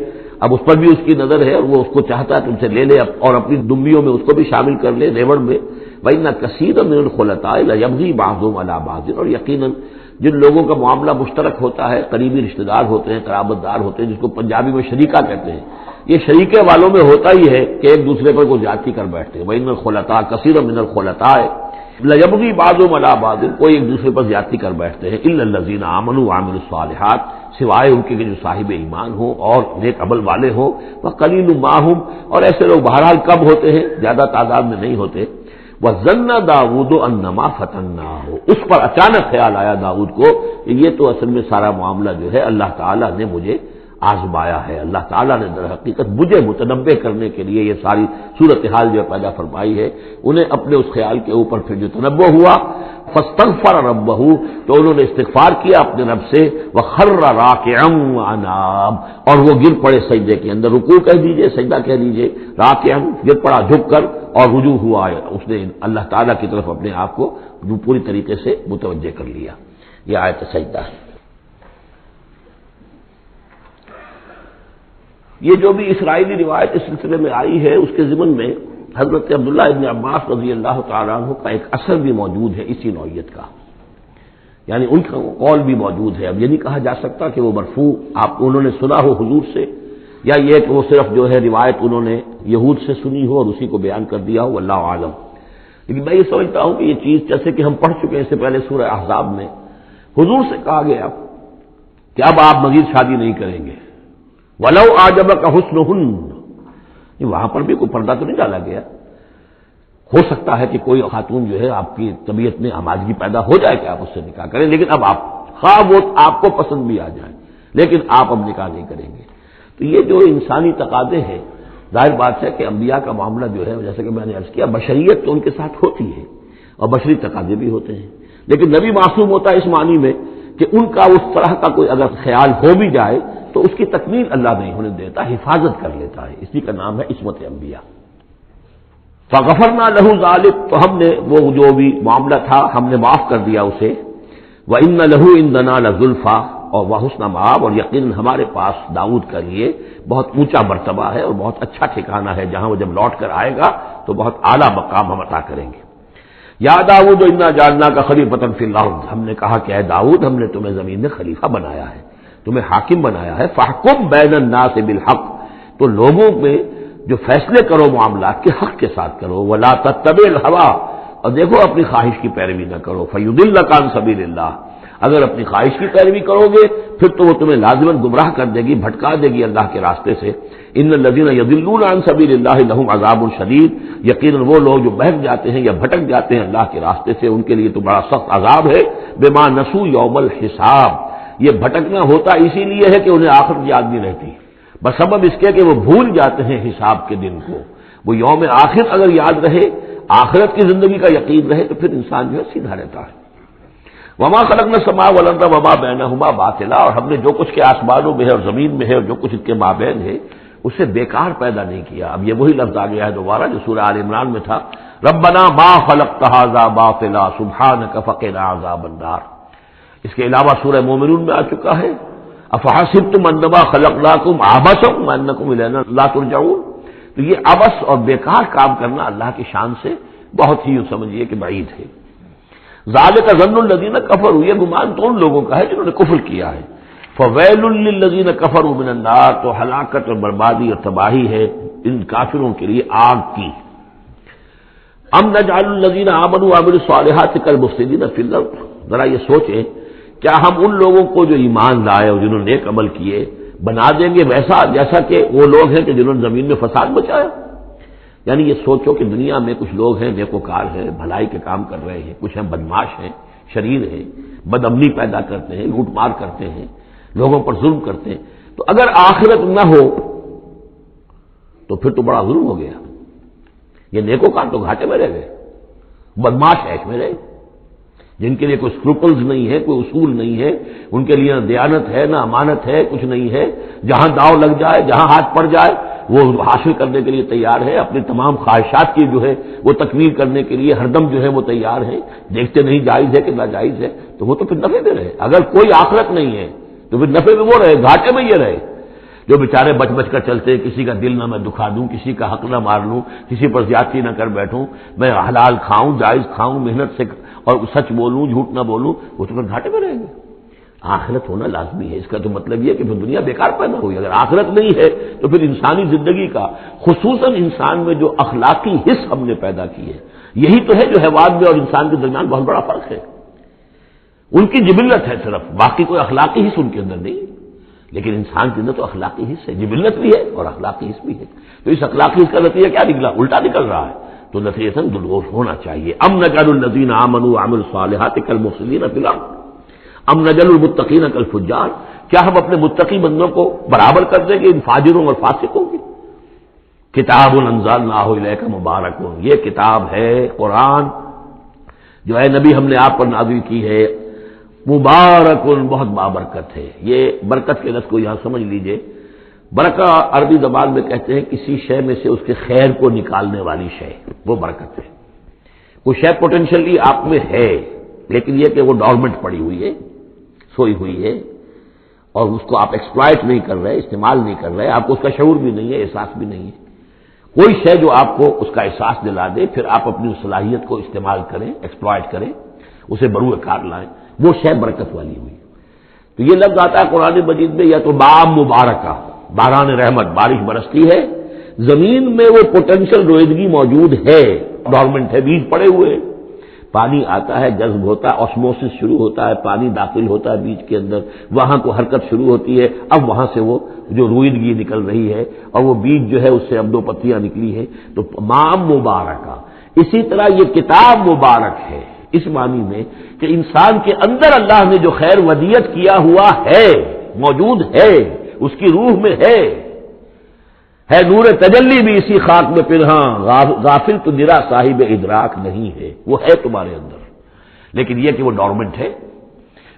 اب اس پر بھی اس کی نظر ہے اور وہ اس کو چاہتا ہے تم سے لے لے اور اپنی دمبیوں میں اس کو بھی شامل کر لے ریوڑ میں۔ وَإِنَّ كَثِيرًا مِنَ الْخُلَطَاءِ لَيَبْغِي بَعْضُهُمْ عَلَى بَعْضٍ، اور یقیناً جن لوگوں کا معاملہ مشترک ہوتا ہے، قریبی رشتہ دار ہوتے ہیں، قرابت دار ہوتے ہیں، جس کو پنجابی میں شریکہ کہتے ہیں، یہ شریکے والوں میں ہوتا ہی ہے کہ ایک دوسرے پر کوئی زیادتی کر بیٹھتے ہیں۔ وَإِنَّ الْخُلَطَاءَ كَثِيرًا مِنَ الْخُلَطَاءِ لَيَبْغِي بَعْضُهُمْ عَلَى بَعْضٍ، کوئی ایک دوسرے پر زیادتی کر بیٹھتے ہیں، إِلَّا الَّذِينَ آمَنُوا وَعَمِلُوا الصَّالِحَاتِ، سوائے ان کے جو صاحب ایمان ہوں اور نیک عمل والے ہوں، وَقَلِيلٌ مَّا هُمْ، اور ایسے لوگ بہرحال کم ہوتے ہیں، زیادہ تعداد میں نہیں ہوتے۔ وَظَنَّ داؤد أَنَّمَا فَتَنَّاهُ، اس پر اچانک خیال آیا داؤد کو کہ یہ تو اصل میں سارا معاملہ جو ہے اللہ تعالیٰ نے مجھے آزمایا ہے، اللہ تعالیٰ نے در حقیقت مجھے متنبع کرنے کے لیے یہ ساری صورتحال جو پیدا فرمائی ہے۔ انہیں اپنے اس خیال کے اوپر پھر جو تنبع ہوا، فاستغفر ربہ، تو انہوں نے استغفار کیا اپنے رب سے، وخر راکعا واناب، اور وہ گر پڑے سجدے کے اندر، رکوع کہہ دیجئے، سجدہ کہہ دیجئے، راکعا گر پڑا جھک کر، اور رجوع ہوا اس نے اللہ تعالیٰ کی طرف اپنے آپ کو پوری طریقے سے متوجہ کر لیا۔ یہ آیت سجدہ ہے۔ یہ جو بھی اسرائیلی روایت اس سلسلے میں آئی ہے اس کے ضمن میں حضرت عبداللہ ابن عباس رضی اللہ تعالیٰ عنہ کا ایک اثر بھی موجود ہے اسی نوعیت کا، یعنی ان کا قول بھی موجود ہے۔ اب یہ نہیں کہا جا سکتا کہ وہ مرفوع انہوں نے سنا ہو حضور سے، یا یہ کہ وہ صرف جو ہے روایت انہوں نے یہود سے سنی ہو اور اسی کو بیان کر دیا ہو، واللہ عالم۔ لیکن میں یہ سمجھتا ہوں کہ یہ چیز جیسے کہ ہم پڑھ چکے ہیں اس سے پہلے سورہ احزاب میں، حضور سے کہا گیا کہ اب آپ مزید شادی نہیں کریں گے، وَلَوْ أَعْجَبَكَ حُسْنُهُنَّ، وہاں پر بھی کوئی پردہ تو نہیں ڈالا گیا۔ ہو سکتا ہے کہ کوئی خاتون جو ہے آپ کی طبیعت میں ہماجگی پیدا ہو جائے کہ آپ اس سے نکاح کریں، لیکن اب آپ خواہ وہ آپ کو پسند بھی آ جائیں لیکن آپ اب نکاح نہیں کریں گے۔ تو یہ جو انسانی تقاضے ہیں، ظاہر بات ہے کہ انبیاء کا معاملہ جو ہے جیسے کہ میں نے عرض کیا، بشریت تو ان کے ساتھ ہوتی ہے اور بشری تقاضے بھی ہوتے ہیں، لیکن نبی معصوم ہوتا ہے اس معنی میں کہ ان کا اس طرح کا کوئی اگر خیال ہو بھی جائے تو اس کی تکمیل اللہ نہیں ہونے دیتا، حفاظت کر لیتا ہے، اسی کا نام ہے عصمت انبیاء۔ فغفرنا لہ ذلک، تو ہم نے وہ جو بھی معاملہ تھا ہم نے معاف کر دیا اسے، وَإِنَّ لَهُ عِندَنَا لَزُلْفَىٰ، اور وحسن مآب، اور یقیناً ہمارے پاس داؤد کے لیے بہت اونچا مرتبہ ہے اور بہت اچھا ٹھکانہ ہے، جہاں وہ جب لوٹ کر آئے گا تو بہت اعلیٰ مقام ہم عطا کریں گے۔ یا داؤد انا جعلناک خلیفۃ فی الارض، ہم نے کہا کہ اے داؤد ہم نے تمہیں زمین میں خلیفہ بنایا ہے، تمہیں حاکم بنایا ہے، فاحکم بین الناس بالحق، تو لوگوں میں جو فیصلے کرو معاملات کے حق کے ساتھ کرو، ولا تتبع الہویٰ، اور دیکھو اپنی خواہش کی پیروی نہ کرو، فیضلک عن سبیل اللہ، اگر اپنی خواہش کی پیروی کرو گے پھر تو وہ تمہیں لازماً گمراہ کر دے گی، بھٹکا دے گی اللہ کے راستے سے۔ ان الذین یضلون عن سبیل اللہ لہم عذاب شدید، یقیناً وہ لوگ جو بہک جاتے ہیں یا بھٹک جاتے ہیں اللہ کے راستے سے ان کے لیے تو بڑا سخت عذاب ہے، بما نسوا یوم الحساب، یہ بھٹکنا ہوتا اسی لیے ہے کہ انہیں آخرت یاد نہیں رہتی، بسبب اس کے کہ وہ بھول جاتے ہیں حساب کے دن کو۔ وہ یوم آخر اگر یاد رہے، آخرت کی زندگی کا یقین رہے تو پھر انسان جو ہے سیدھا رہتا ہے۔ وما خلقنا السماء والارض وما بینہما باطلا، اور ہم نے جو کچھ کے آسمانوں میں ہے اور زمین میں ہے اور جو کچھ ان کے مابین ہے اسے بیکار پیدا نہیں کیا۔ اب یہ وہی لفظ آ گیا ہے دوبارہ جو سورہ آل عمران میں تھا، ربنا ما خلقت ھذا باطلا سبحانک فقنا عذاب النار۔ اس کے علاوہ سورہ مومنون میں آ چکا ہے، افحسبتم انما خلقناکم عبثا وانکم الینا لا ترجعون، تو یہ عبث اور بیکار کام کرنا اللہ کی شان سے بہت ہی سمجھیے کہ بعید ہے۔ ذالک ظن الذین کفروا، یہ گمان تو ان لوگوں کا ہے جنہوں نے کفر کیا ہے، فویل للذین کفروا من النار، تو ہلاکت اور بربادی اور تباہی ہے ان کافروں کے لیے آگ کی۔ ام نجعل الذین آمنوا وعملوا الصالحات کالمفسدین فی الارض، ذرا یہ سوچیں کیا ہم ان لوگوں کو جو ایمان لائے اور جنہوں نے نیک عمل کیے بنا دیں گے ویسا جیسا کہ وہ لوگ ہیں کہ جنہوں نے زمین میں فساد مچایا؟ یعنی یہ سوچو کہ دنیا میں کچھ لوگ ہیں نیکوکار ہیں، بھلائی کے کام کر رہے ہیں، کچھ ہیں بدماش ہیں، شریر ہیں، بد امنی پیدا کرتے ہیں، لوٹ مار کرتے ہیں، لوگوں پر ظلم کرتے ہیں، تو اگر آخرت نہ ہو تو پھر تو بڑا ظلم ہو گیا۔ یہ نیکوکار تو گھاٹے میں رہ گئے، بدماش ایش میں رہے، جن کے لیے کوئی اسکروپلز نہیں ہے، کوئی اصول نہیں ہے، ان کے لیے نہ دیانت ہے نہ امانت ہے، کچھ نہیں ہے، جہاں داؤ لگ جائے جہاں ہاتھ پڑ جائے وہ حاصل کرنے کے لیے تیار ہے، اپنی تمام خواہشات کی جو ہے وہ تکمیل کرنے کے لیے ہر دم جو ہے وہ تیار ہے، دیکھتے نہیں جائز ہے کہ ناجائز ہے، تو وہ تو پھر نفع میں رہے۔ اگر کوئی آخرت نہیں ہے تو پھر نفع میں وہ رہے، گھاٹے میں یہ رہے۔ جو بیچارے بچ بچ کر چلتے ہیں، کسی کا دل نہ میں دکھا دوں، کسی کا حق نہ مار لوں، کسی پر زیادتی نہ کر بیٹھوں، میں حلال کھاؤں جائز کھاؤں، محنت سے اور سچ بولوں جھوٹ نہ بولوں، وہ تو پھر گھاٹے میں رہیں گے۔ آخرت ہونا لازمی ہے، اس کا تو مطلب یہ کہ پھر دنیا بیکار پیدا ہوئی۔ اگر آخرت نہیں ہے تو پھر انسانی زندگی کا خصوصاً انسان میں جو اخلاقی حص ہم نے پیدا کی ہے، یہی تو ہے جو حیوان میں اور انسان کے درمیان بہت بڑا فرق ہے۔ ان کی جبلت ہے صرف، باقی کوئی اخلاقی حص ان کے اندر نہیں، لیکن انسان کے اندر تو اخلاقی حص ہے، جبلت بھی ہے اور اخلاقی حص بھی ہے۔ تو اس اخلاقی حص کا نتیجہ کیا نکلا؟ الٹا نکل رہا ہے، تو نتیجہ درست ہونا چاہیے۔ ام نجعل الذین آمنوا وعملوا الصالحات کالمفسدین فی الارض ام نجعل المتقین کالفجار، کیا ہم اپنے متقی بندوں کو برابر کر دیں گے ان فاجروں اور فاسقوں کی؟ کتاب انزلناہ الیک مبارک، یہ کتاب ہے قرآن جو ہے نبی ہم نے آپ پر نازل کی ہے، مبارک بہت بابرکت ہے۔ یہ برکت کے لفظ کو یہاں سمجھ لیجئے، برکہ عربی زبان میں کہتے ہیں کسی شے میں سے اس کے خیر کو نکالنے والی شے، وہ برکت ہے۔ کوئی شے پوٹینشلی آپ میں ہے لیکن یہ کہ وہ ڈورمنٹ پڑی ہوئی ہے، سوئی ہوئی ہے، اور اس کو آپ ایکسپلائٹ نہیں کر رہے، استعمال نہیں کر رہے، آپ کو اس کا شعور بھی نہیں ہے، احساس بھی نہیں ہے۔ کوئی شے جو آپ کو اس کا احساس دلا دے، پھر آپ اپنی صلاحیت کو استعمال کریں، ایکسپلائٹ کریں، اسے بروئے کار لائیں، وہ شے برکت والی ہوئی۔ تو یہ لفظ آتا ہے قرآن مجید میں، یا تو بام مبارکہ، باران رحمت، بارش برستی ہے، زمین میں وہ پوٹینشل رویدگی موجود ہے، ڈورمنٹ ہے، بیج پڑے ہوئے، پانی آتا ہے، جذب ہوتا ہے، آسموسس شروع ہوتا ہے، پانی داخل ہوتا ہے بیج کے اندر، وہاں کو حرکت شروع ہوتی ہے، اب وہاں سے وہ جو رویدگی نکل رہی ہے اور وہ بیج جو ہے اس سے اب 2 پتیاں نکلی ہیں، تو مام مبارکہ۔ اسی طرح یہ کتاب مبارک ہے اس معنی میں کہ انسان کے اندر اللہ نے جو خیر ودیت کیا ہوا ہے، موجود ہے، اس کی روح میں ہے نور تجلی بھی اسی خاک میں پنہاں، غافل تو نرا صاحب ادراک نہیں ہے، وہ ہے تمہارے اندر، لیکن یہ کہ وہ ڈورمنٹ ہے۔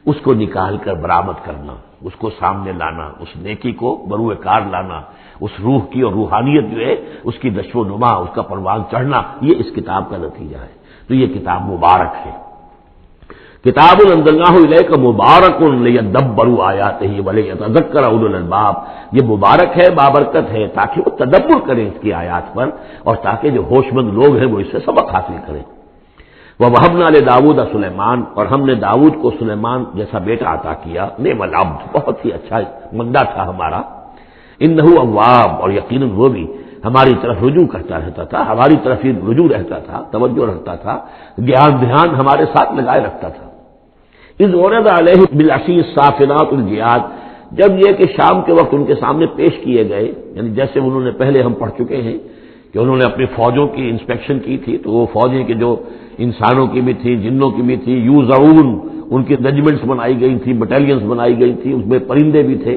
اس کو نکال کر برآمد کرنا، اس کو سامنے لانا، اس نیکی کو بروئے کار لانا، اس روح کی اور روحانیت جو ہے اس کی نشو و نما، اس کا پروان چڑھنا، یہ اس کتاب کا نتیجہ ہے۔ تو یہ کتاب مبارک ہے۔ کتاب انزلناہ الیک مبارک لیدبروا آیاتہ ولیتذکر اولو الالباب، یہ مبارک ہے، بابرکت ہے، تاکہ وہ تدبر کریں اس کی آیات پر، اور تاکہ جو ہوش مند لوگ ہیں وہ اس سے سبق حاصل کریں۔ وَوَهَبْنَا لِدَاوُودَ سلیمان، اور ہم نے داؤد کو سلیمان جیسا بیٹا عطا کیا، نعم العبد، بہت ہی اچھا بندہ تھا ہمارا، انہ اواب، اور یقیناً وہ بھی ہماری طرف رجوع کرتا رہتا تھا، ہماری طرف ہی رجوع رہتا تھا، توجہ رکھتا تھا، دھیان ہمارے ساتھ لگائے رکھتا تھا۔ اذ عرض علیہ بالعشی الصافنات الجیاد، جب یہ کہ شام کے وقت ان کے سامنے پیش کیے گئے، یعنی جیسے انہوں نے پہلے ہم پڑھ چکے ہیں کہ انہوں نے اپنی فوجوں کی انسپیکشن کی تھی، تو وہ فوجیں کہ جو انسانوں کی بھی تھی، جنوں کی بھی تھی، یوزعون، ان کی ریجمنٹس بنائی گئی تھی، بٹالینز بنائی گئی تھی، اس میں پرندے بھی تھے۔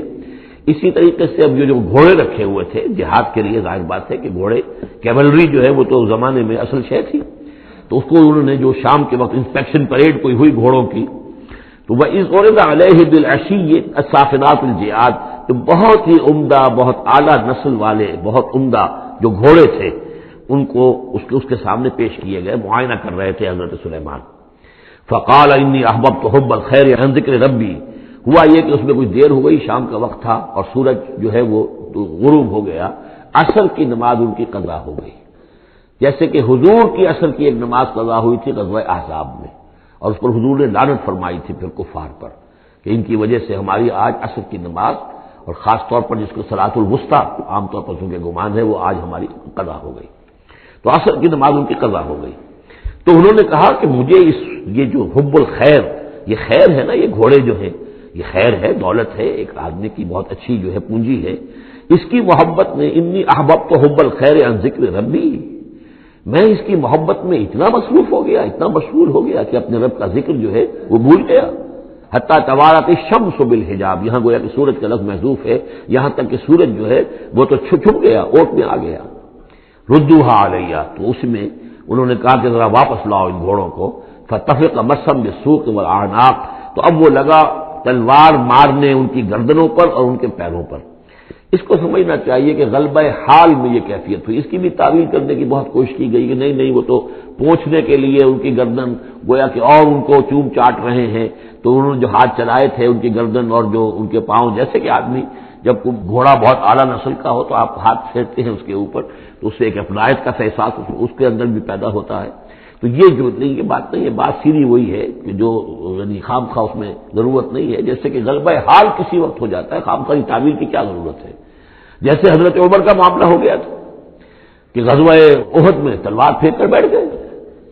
اسی طریقے سے اب یہ جو گھوڑے رکھے ہوئے تھے جہاد کے لیے، ظاہر بات ہے کہ گھوڑے، کیولری جو ہے وہ تو زمانے میں اصل شے تھی، تو اس کو انہوں نے جو شام کے وقت انسپیکشن پریڈ کوئی ہوئی گھوڑوں کی، تو وَإِذْ عُرِضَ عَلَيْهِ بِالْعَشِيِّ الصَّافِنَاتِ الْجِيَادِ، تو بہت ہی عمدہ، بہت اعلیٰ نسل والے، بہت عمدہ جو گھوڑے تھے، ان کو اس کے سامنے پیش کیے گئے، معائنہ کر رہے تھے حضرت سلیمان۔ فَقَالَ إِنِّي أَحْبَبْتُ حُبَّ الْخَيْرِ عَنْ ذِكْرِ رَبِّي، ہوا یہ کہ اس میں کچھ دیر ہو گئی، شام کا وقت تھا اور سورج جو ہے وہ غروب ہو گیا، عصر کی نماز ان کی قضا ہو گئی، جیسے کہ حضور کی عصر کی ایک نماز قضا ہوئی تھی غزوہ احزاب میں، اور اس پر حضور نے لعنت فرمائی تھی پھر کفار پر کہ ان کی وجہ سے ہماری آج عصر کی نماز، اور خاص طور پر جس کو صلاۃ الوسطیٰ عام طور پر چونکہ گمان ہے، وہ آج ہماری قضا ہو گئی، تو عصر کی نماز ان کی قضا ہو گئی۔ تو انہوں نے کہا کہ مجھے یہ جو حب الخیر، یہ خیر ہے نا، یہ گھوڑے جو ہیں یہ خیر ہے، دولت ہے، ایک آدمی کی بہت اچھی جو ہے پونجی ہے، اس کی محبت میں انی احببت حب الخیر عن ذکر ربی، میں اس کی محبت میں اتنا مصروف ہو گیا، اتنا مشغول ہو گیا کہ اپنے رب کا ذکر جو ہے وہ بھول گیا۔ حتیٰ توارت الشمس بالحجاب، یہاں گویا کہ سورج کا لفظ محذوف ہے، یہاں تک کہ سورج جو ہے وہ تو چھپ گیا، اوٹ میں آ گیا۔ ردوہا علیہ، تو اس میں انہوں نے کہا کہ ذرا واپس لاؤ ان گھوڑوں کو، فتفق مسم بالسوق والاعناق، تو اب وہ لگا تلوار مارنے ان کی گردنوں پر اور ان کے پیروں پر۔ اس کو سمجھنا چاہیے کہ غلبہ حال میں یہ کیفیت ہوئی، اس کی بھی تعویل کرنے کی بہت کوشش کی گئی کہ نہیں وہ تو پہنچنے کے لیے ان کی گردن گویا کہ اور ان کو چوم چاٹ رہے ہیں، تو انہوں نے جو ہاتھ چلائے تھے ان کی گردن اور جو ان کے پاؤں، جیسے کہ آدمی جب گھوڑا بہت اعلیٰ نسل کا ہو تو آپ ہاتھ پھیرتے ہیں اس کے اوپر، تو اس سے ایک اپنائیت کا احساس اس کے اندر بھی پیدا ہوتا ہے۔ تو یہ جو نہیں، یہ بات نہیں ہے، بات سیدھی وہی ہے کہ جو یعنی خام خواہ اس میں ضرورت نہیں ہے، جیسے کہ غلبہ حال کسی وقت ہو جاتا ہے، خام خواہ تعبیر کی کیا ضرورت ہے۔ جیسے حضرت عمر کا معاملہ ہو گیا تھا کہ غزوہ احد میں تلوار پھینک کر بیٹھ گئے،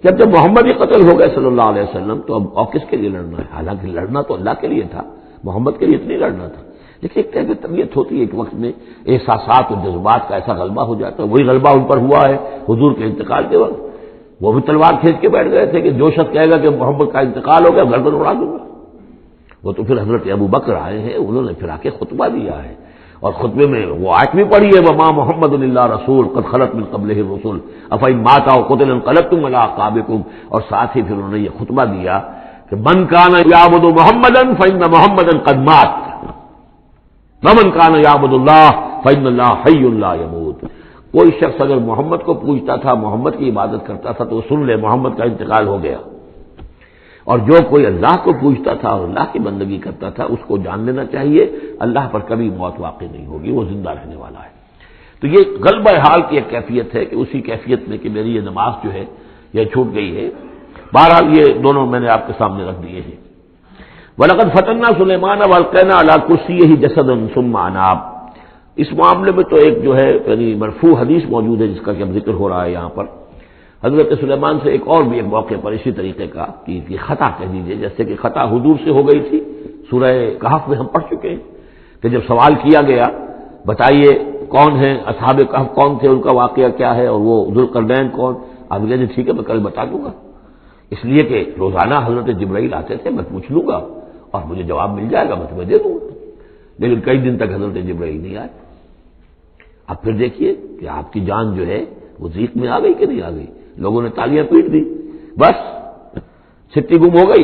جب محمد ہی قتل ہو گئے صلی اللہ علیہ وسلم، تو اب اور کس کے لیے لڑنا ہے؟ حالانکہ لڑنا تو اللہ کے لیے تھا، محمد کے لیے اتنی لڑنا تھا، لیکن ایک طرح کی طبیعت ہوتی ہے ایک وقت میں احساسات اور جذبات کا ایسا غلبہ ہو جاتا ہے، وہی غلبہ ان پر ہوا ہے حضور کے انتقال کے وقت، وہ بھی تلوار کھینچ کے بیٹھ گئے تھے کہ جو شخص کہے گا کہ محمد کا انتقال ہو گیا گردن اڑا دوں گا۔ وہ تو پھر حضرت ابو بکر آئے ہیں، انہوں نے پھر آ کے خطبہ دیا ہے، اور خطبے میں وہ آیت بھی پڑھی ہے وما محمد الا رسول قد خلت من قبلہ الرسل افإن مات أو قتل انقلبتم على أعقابكم، اور ساتھ ہی پھر انہوں نے یہ خطبہ دیا کہ من كان يعبد محمدا فإن محمدا قد مات ومن كان يعبد الله فإن الله حي لا يموت، کوئی شخص اگر محمد کو پوجتا تھا، محمد کی عبادت کرتا تھا، تو سن لے محمد کا انتقال ہو گیا، اور جو کوئی اللہ کو پوجتا تھا اور اللہ کی بندگی کرتا تھا اس کو جان لینا چاہیے اللہ پر کبھی موت واقع نہیں ہوگی، وہ زندہ رہنے والا ہے۔ تو یہ غلبہ حال کی ایک کیفیت ہے کہ اسی کیفیت میں کہ میری یہ نماز جو ہے یہ چھوٹ گئی ہے۔ بہرحال یہ دونوں میں نے آپ کے سامنے رکھ دیے ہیں۔ وَلَقَدْ فَتَنَّا سُلَيْمَانَ وَأَلْقَيْنَا عَلَىٰ كُرْسِيِّهِ جَسَدًا ثُمَّ أَنَابَ، اس معاملے میں تو ایک جو ہے یعنی مرفوع حدیث موجود ہے جس کا کہ اب ذکر ہو رہا ہے یہاں پر، حضرت سلیمان سے ایک اور بھی ایک موقع پر اسی طریقے کا کہ یہ خطا کہہ دیجیے، جیسے کہ خطا حضور سے ہو گئی تھی، سورہ کہف میں ہم پڑھ چکے ہیں کہ جب سوال کیا گیا بتائیے کون ہیں اصحاب کہف، کون تھے، ان کا واقعہ کیا ہے، اور وہ ذوالقرنین کون، آپ کہتے ٹھیک ہے میں کل بتا دوں گا، اس لیے کہ روزانہ حضرت جبرائیل آتے تھے، میں پوچھ لوں گا اور مجھے جواب مل جائے گا، میں تمہیں دے دوں گا، لیکن کئی دن تک حضرت جبرائیل نہیں آئے۔ اب پھر دیکھیے کہ آپ کی جان جو ہے وہ ضیق میں آ گئی کہ نہیں آ گئی، لوگوں نے تالیاں پیٹ دی، بس چھٹی گم ہو گئی،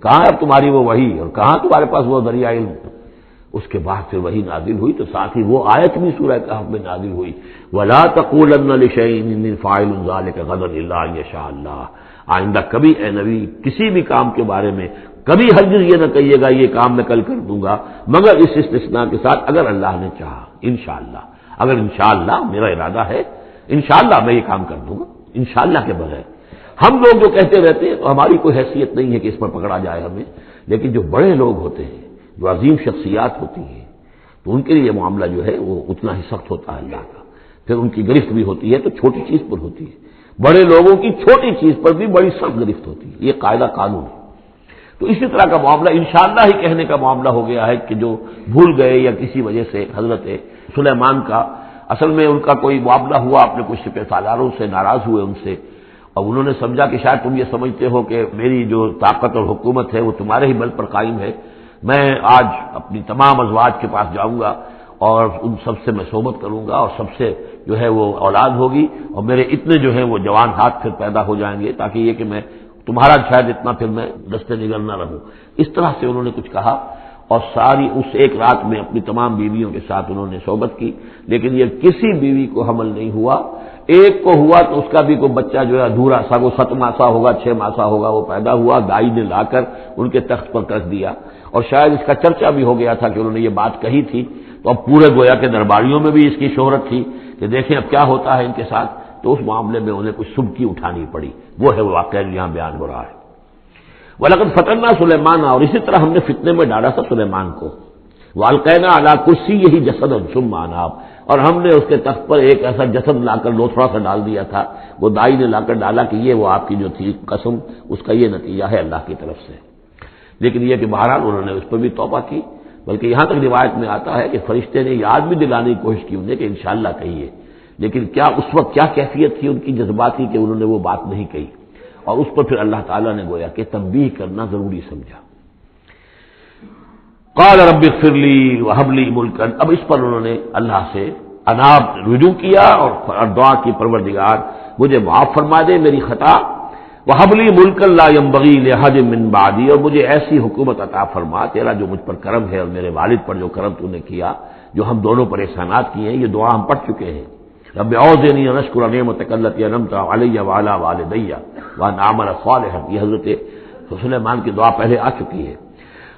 کہاں اب تمہاری وہ وحی اور کہاں تمہارے پاس وہ ذریعہ علم؟ اس کے بعد پھر وحی نازل ہوئی تو ساتھ ہی وہ آیت بھی سورہ کہف میں نازل ہوئی، وَلَا تَقُولَنَّ لِشَيْءٍ إِنِّي فَاعِلٌ ذَلِكَ غَدًا إِلَّا أَن يَشَاءَ اللَّهُ، آئندہ کبھی اے نبی کسی بھی کام کے بارے میں کبھی ہرگز یہ نہ کہیے گا یہ کام میں کل کر دوں گا مگر اس استثناء کے ساتھ اگر اللہ نے چاہا، انشاءاللہ، اگر انشاءاللہ میرا ارادہ ہے انشاءاللہ میں یہ کام کر دوں گا، انشاءاللہ کے بغیر۔ ہم لوگ جو کہتے رہتے ہیں تو ہماری کوئی حیثیت نہیں ہے کہ اس پر پکڑا جائے ہمیں، لیکن جو بڑے لوگ ہوتے ہیں، جو عظیم شخصیات ہوتی ہیں، تو ان کے لیے یہ معاملہ جو ہے وہ اتنا ہی سخت ہوتا ہے اللہ کا، پھر ان کی گرفت بھی ہوتی ہے تو چھوٹی چیز پر ہوتی ہے، بڑے لوگوں کی چھوٹی چیز پر بھی بڑی سخت گرفت ہوتی ہے، یہ قاعدہ قانون ہے۔ تو اسی طرح کا معاملہ انشاءاللہ ہی کہنے کا معاملہ ہو گیا ہے کہ جو بھول گئے یا کسی وجہ سے حضرت سلیمان کا اصل میں ان کا کوئی معاملہ ہوا، اپنے کچھ سپہ سالاروں سے ناراض ہوئے ان سے، اور انہوں نے سمجھا کہ شاید تم یہ سمجھتے ہو کہ میری جو طاقت اور حکومت ہے وہ تمہارے ہی بل پر قائم ہے، میں آج اپنی تمام ازواج کے پاس جاؤں گا اور ان سب سے میں صحبت کروں گا اور سب سے جو ہے وہ اولاد ہوگی اور میرے اتنے جو ہیں وہ جوان ہاتھ پھر پیدا ہو جائیں گے تاکہ یہ کہ میں تمہارا شاید اتنا پھر میں دستے نگر نہ رہوں۔ اس طرح سے انہوں نے کچھ کہا اور ساری اس ایک رات میں اپنی تمام بیویوں کے ساتھ انہوں نے صحبت کی، لیکن یہ کسی بیوی کو حمل نہیں ہوا، ایک کو ہوا تو اس کا بھی کوئی بچہ جو ہے ادھورا سا، وہ 7 ماسا ہوگا 6 ماسا ہوگا، وہ پیدا ہوا، دائی نے لا کر ان کے تخت پر رکھ دیا، اور شاید اس کا چرچا بھی ہو گیا تھا کہ انہوں نے یہ بات کہی تھی، تو اب پورے گویا کے درباریوں میں بھی اس کی شہرت تھی کہ دیکھیں اب کیا ہوتا ہے ان کے ساتھ، تو اس معاملے میں انہیں کچھ سبکی اٹھانی پڑی، وہ ہے واقعہ یہاں بیان ہو رہا ہے۔ وَلَقَدْ فَتَنَّا سُلَيْمَانَ، اور اسی طرح ہم نے فتنے میں ڈالا تھا سلیمان کو، وَأَلْقَيْنَا عَلَىٰ كُرْسِيِّهِ جَسَدًا ثُمَّ أَنَابَ، اور ہم نے اس کے تخت پر ایک ایسا جسد لا کر لوتھڑا سا ڈال دیا تھا، وہ دائی نے لا کر ڈالا کہ یہ وہ آپ کی جو تھی قسم، اس کا یہ نتیجہ ہے اللہ کی طرف سے۔ لیکن یہ کہ بہرحال انہوں نے اس پر بھی توبہ کی، بلکہ یہاں تک روایت میں آتا ہے کہ فرشتے نے یاد بھی دلانے کی کوشش کی انہیں کہ انشاءاللہ کہیے، لیکن کیا اس وقت کیا کیفیت تھی ان کی جذباتی کہ انہوں نے وہ بات نہیں کہی، اور اس پر پھر اللہ تعالیٰ نے گویا کہ تنبیہ کرنا ضروری سمجھا۔ قال رب اغفر لی وہب لی ملکا، اب اس پر انہوں نے اللہ سے اناب رجوع کیا اور دعا کی پروردگار مجھے معاف فرما دے میری خطا، وہب لی ملکا لا ينبغی لأحد من بعدی، اور مجھے ایسی حکومت عطا فرما، تیرا جو مجھ پر کرم ہے اور میرے والد پر جو کرم تو نے کیا، جو ہم دونوں پر احسانات کیے ہیں، یہ دعا ہم پڑھ چکے ہیں، رب اعوذنی ان اشکر نعمتک التی انعمت علی وعلی والدی وان اعمل صالحا، یہ حضرت سلیمان کی دعا پہلے آ چکی ہے۔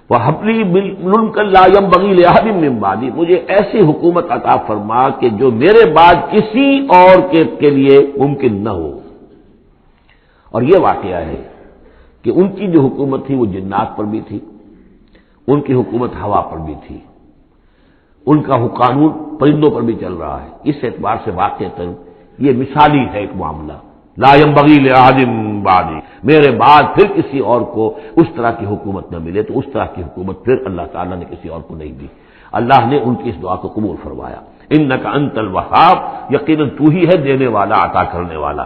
وَهَبْ لِي مُلْكًا لَا يَنبَغِي لِأَحَدٍ مِّن بَعْدِي، مجھے ایسی حکومت عطا فرما کہ جو میرے بعد کسی اور کے لیے ممکن نہ ہو۔ اور یہ واقعہ ہے کہ ان کی جو حکومت تھی وہ جنات پر بھی تھی، ان کی حکومت ہوا پر بھی تھی، ان کا قانون پرندوں پر بھی چل رہا ہے، اس اعتبار سے واقعتاً یہ مثالی ہے ایک معاملہ، لا ينبغی لأحد من بعدی، میرے بعد پھر کسی اور کو اس طرح کی حکومت نہ ملے، تو اس طرح کی حکومت پھر اللہ تعالیٰ نے کسی اور کو نہیں دی، اللہ نے ان کی اس دعا کو قبول فرمایا۔ انک انت الوہاب، یقیناً تو ہی ہے دینے والا عطا کرنے والا۔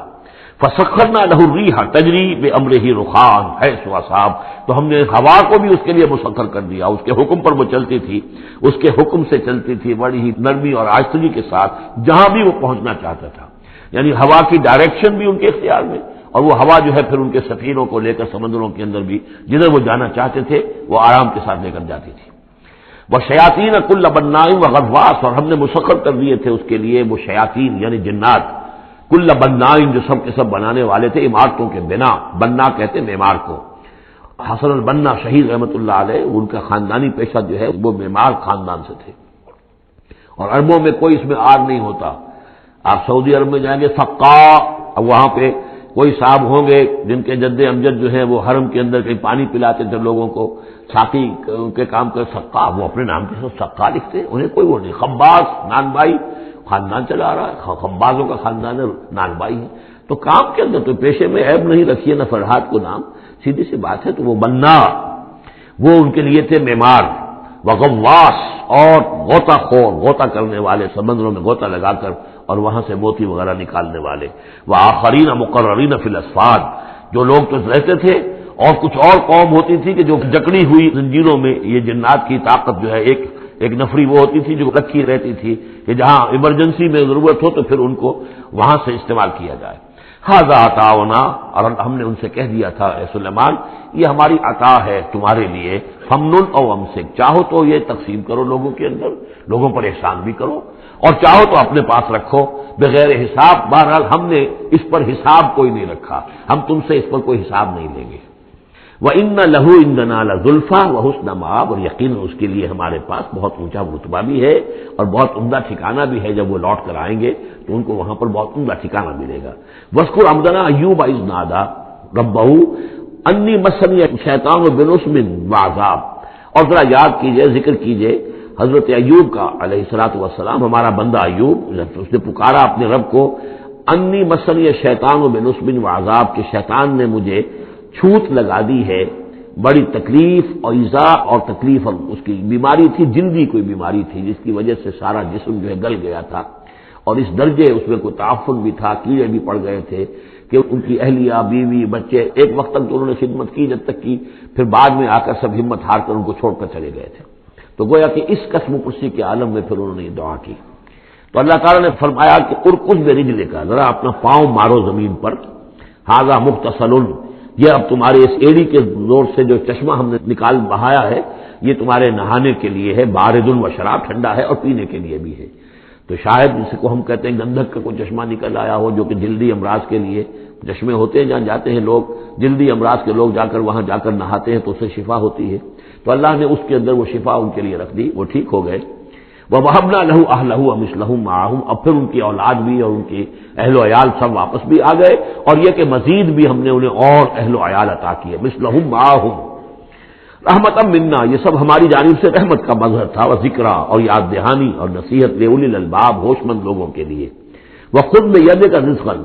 فسخرنا له الریح تجری بامرہ رخاء حیث اصاب، تو ہم نے ہوا کو بھی اس کے لیے مسخر کر دیا، اس کے حکم پر وہ چلتی تھی، اس کے حکم سے چلتی تھی بڑی ہی نرمی اور آہستگی کے ساتھ جہاں بھی وہ پہنچنا چاہتا تھا، یعنی ہوا کی ڈائریکشن بھی ان کے اختیار میں، اور وہ ہوا جو ہے پھر ان کے سفینوں کو لے کر سمندروں کے اندر بھی جدھر وہ جانا چاہتے تھے وہ آرام کے ساتھ لے کر جاتی تھی۔ وشیاطین کل بناء وغواص، اور ہم نے مسخر کر دیے تھے اس کے لیے وہ شیاطین یعنی جنات، کل بناء جو سب کے سب بنانے والے تھے، عمارتوں کے بنا، بنا کہتے ہیں معمار کو۔ حسن البنا شہید رحمۃ اللہ علیہ، ان کا خاندانی پیشہ جو ہے وہ معمار خاندان سے تھے، اور عربوں میں کوئی اس میں آر نہیں ہوتا۔ آپ سعودی عرب میں جائیں گے سقا، اب وہاں پہ کوئی صاحب ہوں گے جن کے جد امجد جو ہیں وہ حرم کے اندر کہیں پانی پلاتے تھے لوگوں کو، ساقی کے کام کر سقا، وہ اپنے نام کے ساتھ سقا لکھتے، انہیں کوئی وہ نہیں۔ خباز نان بائی خاندان چلا آ رہا ہے، خبازوں کا خاندان ہے، نان بائی ہے، تو کام کے اندر تو پیشے میں عیب نہیں رکھیے نہ فرحات کو نام، سیدھی سی بات ہے۔ تو وہ بننا وہ ان کے لیے تھے معمار، وغواص اور غوطہ خور، غوطہ کرنے والے، سمندروں میں غوطہ لگا کر اور وہاں سے موتی وغیرہ نکالنے والے، وآخرین مقررین فی الاسفاد، جو لوگ تو رہتے تھے، اور کچھ اور قوم ہوتی تھی کہ جو جکڑی ہوئی زنجیروں میں، یہ جنات کی طاقت جو ہے ایک نفری وہ ہوتی تھی جو رکھی رہتی تھی کہ جہاں ایمرجنسی میں ضرورت ہو تو پھر ان کو وہاں سے استعمال کیا جائے۔ ھذا عطاؤنا، اور ہم نے ان سے کہہ دیا تھا اے سلیمان یہ ہماری عطا ہے تمہارے لیے، فمنن او امسک، چاہو تو یہ تقسیم کرو لوگوں کے اندر، لوگوں پر احسان بھی کرو، اور چاہو تو اپنے پاس رکھو بغیر حساب۔ بہرحال ہم نے اس پر حساب کوئی نہیں رکھا، ہم تم سے اس پر کوئی حساب نہیں لیں گے۔ وَإِنَّ لَهُ عِندَنَا لَزُلْفَىٰ وَحُسْنَ مَآبٍ، اور یقیناً اس کے لیے ہمارے پاس بہت اونچا رتبہ بھی ہے اور بہت عمدہ ٹھکانہ بھی ہے، جب وہ لوٹ کر آئیں گے تو ان کو وہاں پر بہت عمدہ ٹھکانہ ملے گا۔ وَاذْكُرْ عَبْدَنَا أَيُّوبَ إِذْ نَادَىٰ رَبَّهُ أَنِّي مَسَّنِيَ الشَّيْطَانُ بِنُصْبٍ وَعَذَابٍ، اور ذرا یاد کیجئے، ذکر کیجئے حضرت ایوب کا علیہ الصلوۃ والسلام، ہمارا بندہ ایوب، اس نے پکارا اپنے رب کو، انی مسنی الشیطان بنصب وعذاب، کہ شیطان نے مجھے چھوت لگا دی ہے، بڑی تکلیف اور ایذا اور تکلیف، اور اس کی بیماری تھی، جلدی کوئی بیماری تھی جس کی وجہ سے سارا جسم جو ہے گل گیا تھا، اور اس درجے اس میں کوئی تعفن بھی تھا، کیڑے بھی پڑ گئے تھے کہ ان کی اہلیہ، بیوی، بچے ایک وقت تک تو انہوں نے خدمت کی جب تک کی، پھر بعد میں آ کر سب ہمت ہار کر ان کو چھوڑ کر چلے گئے تھے۔ تو گویا کہ اس قسم پرسی کے عالم میں پھر انہوں نے یہ دعا کی، تو اللہ تعالیٰ نے فرمایا کہ ارکض برجلک، ذرا اپنا پاؤں مارو زمین پر، ھذا مغتسل، یہ اب تمہارے اس ایڑی کے زور سے جو چشمہ ہم نے نکال بہایا ہے یہ تمہارے نہانے کے لیے ہے، بارد و شراب، ٹھنڈا ہے اور پینے کے لیے بھی ہے۔ تو شاید جس کو ہم کہتے ہیں گندھک کا کوئی چشمہ نکل آیا ہو، جو کہ جلدی امراض کے لیے چشمے ہوتے ہیں جہاں جاتے ہیں لوگ، جلدی امراض کے لوگ جا کر وہاں جا کر نہاتے ہیں تو اس سے شفا ہوتی ہے، تو اللہ نے اس کے اندر وہ شفا ان کے لیے رکھ دی، وہ ٹھیک ہو گئے۔ وَوَهَبْنَا لَهُ أَهْلَهُ وَمِثْلَهُم مَّعَهُمْ، اب پھر ان کی اولاد بھی اور ان کی اہل و عیال سب واپس بھی آ گئے، اور یہ کہ مزید بھی ہم نے انہیں اور اہل و عیال عطا کیے، مثلہم معہم، رحمتم منا، یہ سب ہماری جانب سے رحمت کا مظہر تھا، و ذکرا، اور یاد دہانی اور نصیحت، لأولی الالباب، ہوش مند لوگوں کے لیے۔ وَخُذْ بِيَدِكَ رِزْقًا،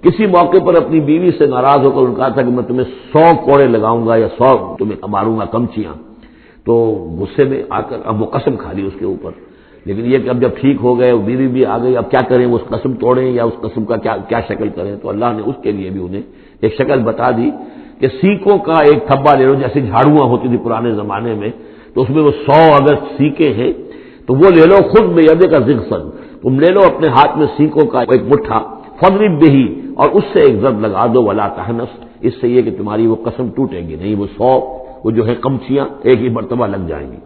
کسی موقع پر اپنی بیوی سے ناراض ہو کر ان کہا تھا کہ میں تمہیں 100 کوڑے لگاؤں گا یا 100 تمہیں ماروں گا کمچیاں، تو غصے میں آ کر اب وہ قسم کھا لی اس کے اوپر، لیکن یہ کہ اب جب ٹھیک ہو گئے، بیوی بھی آ گئی، اب کیا کریں، وہ اس قسم توڑیں یا اس قسم کا کیا شکل کریں، تو اللہ نے اس کے لیے بھی انہیں ایک شکل بتا دی کہ سیکوں کا ایک تھبا لے لو، جیسے جھاڑوਆਂ ہوتی تھی پرانے زمانے میں، تو اس میں وہ 100 اگر سیکیں ہیں تو وہ لے لو، خود میں یدے کا ذغصن، تم لے لو اپنے ہاتھ میں سیکوں کا ایک مٹھا، فضرب بہ، اور اس سے ایک ضرب لگا دو، ولا تحنس، اس سے یہ کہ تمہاری وہ قسم ٹوٹے گی نہیں، وہ 100 وہ جو ہے کمچیاں ایک ہی مرتبہ لگ جائیں گی۔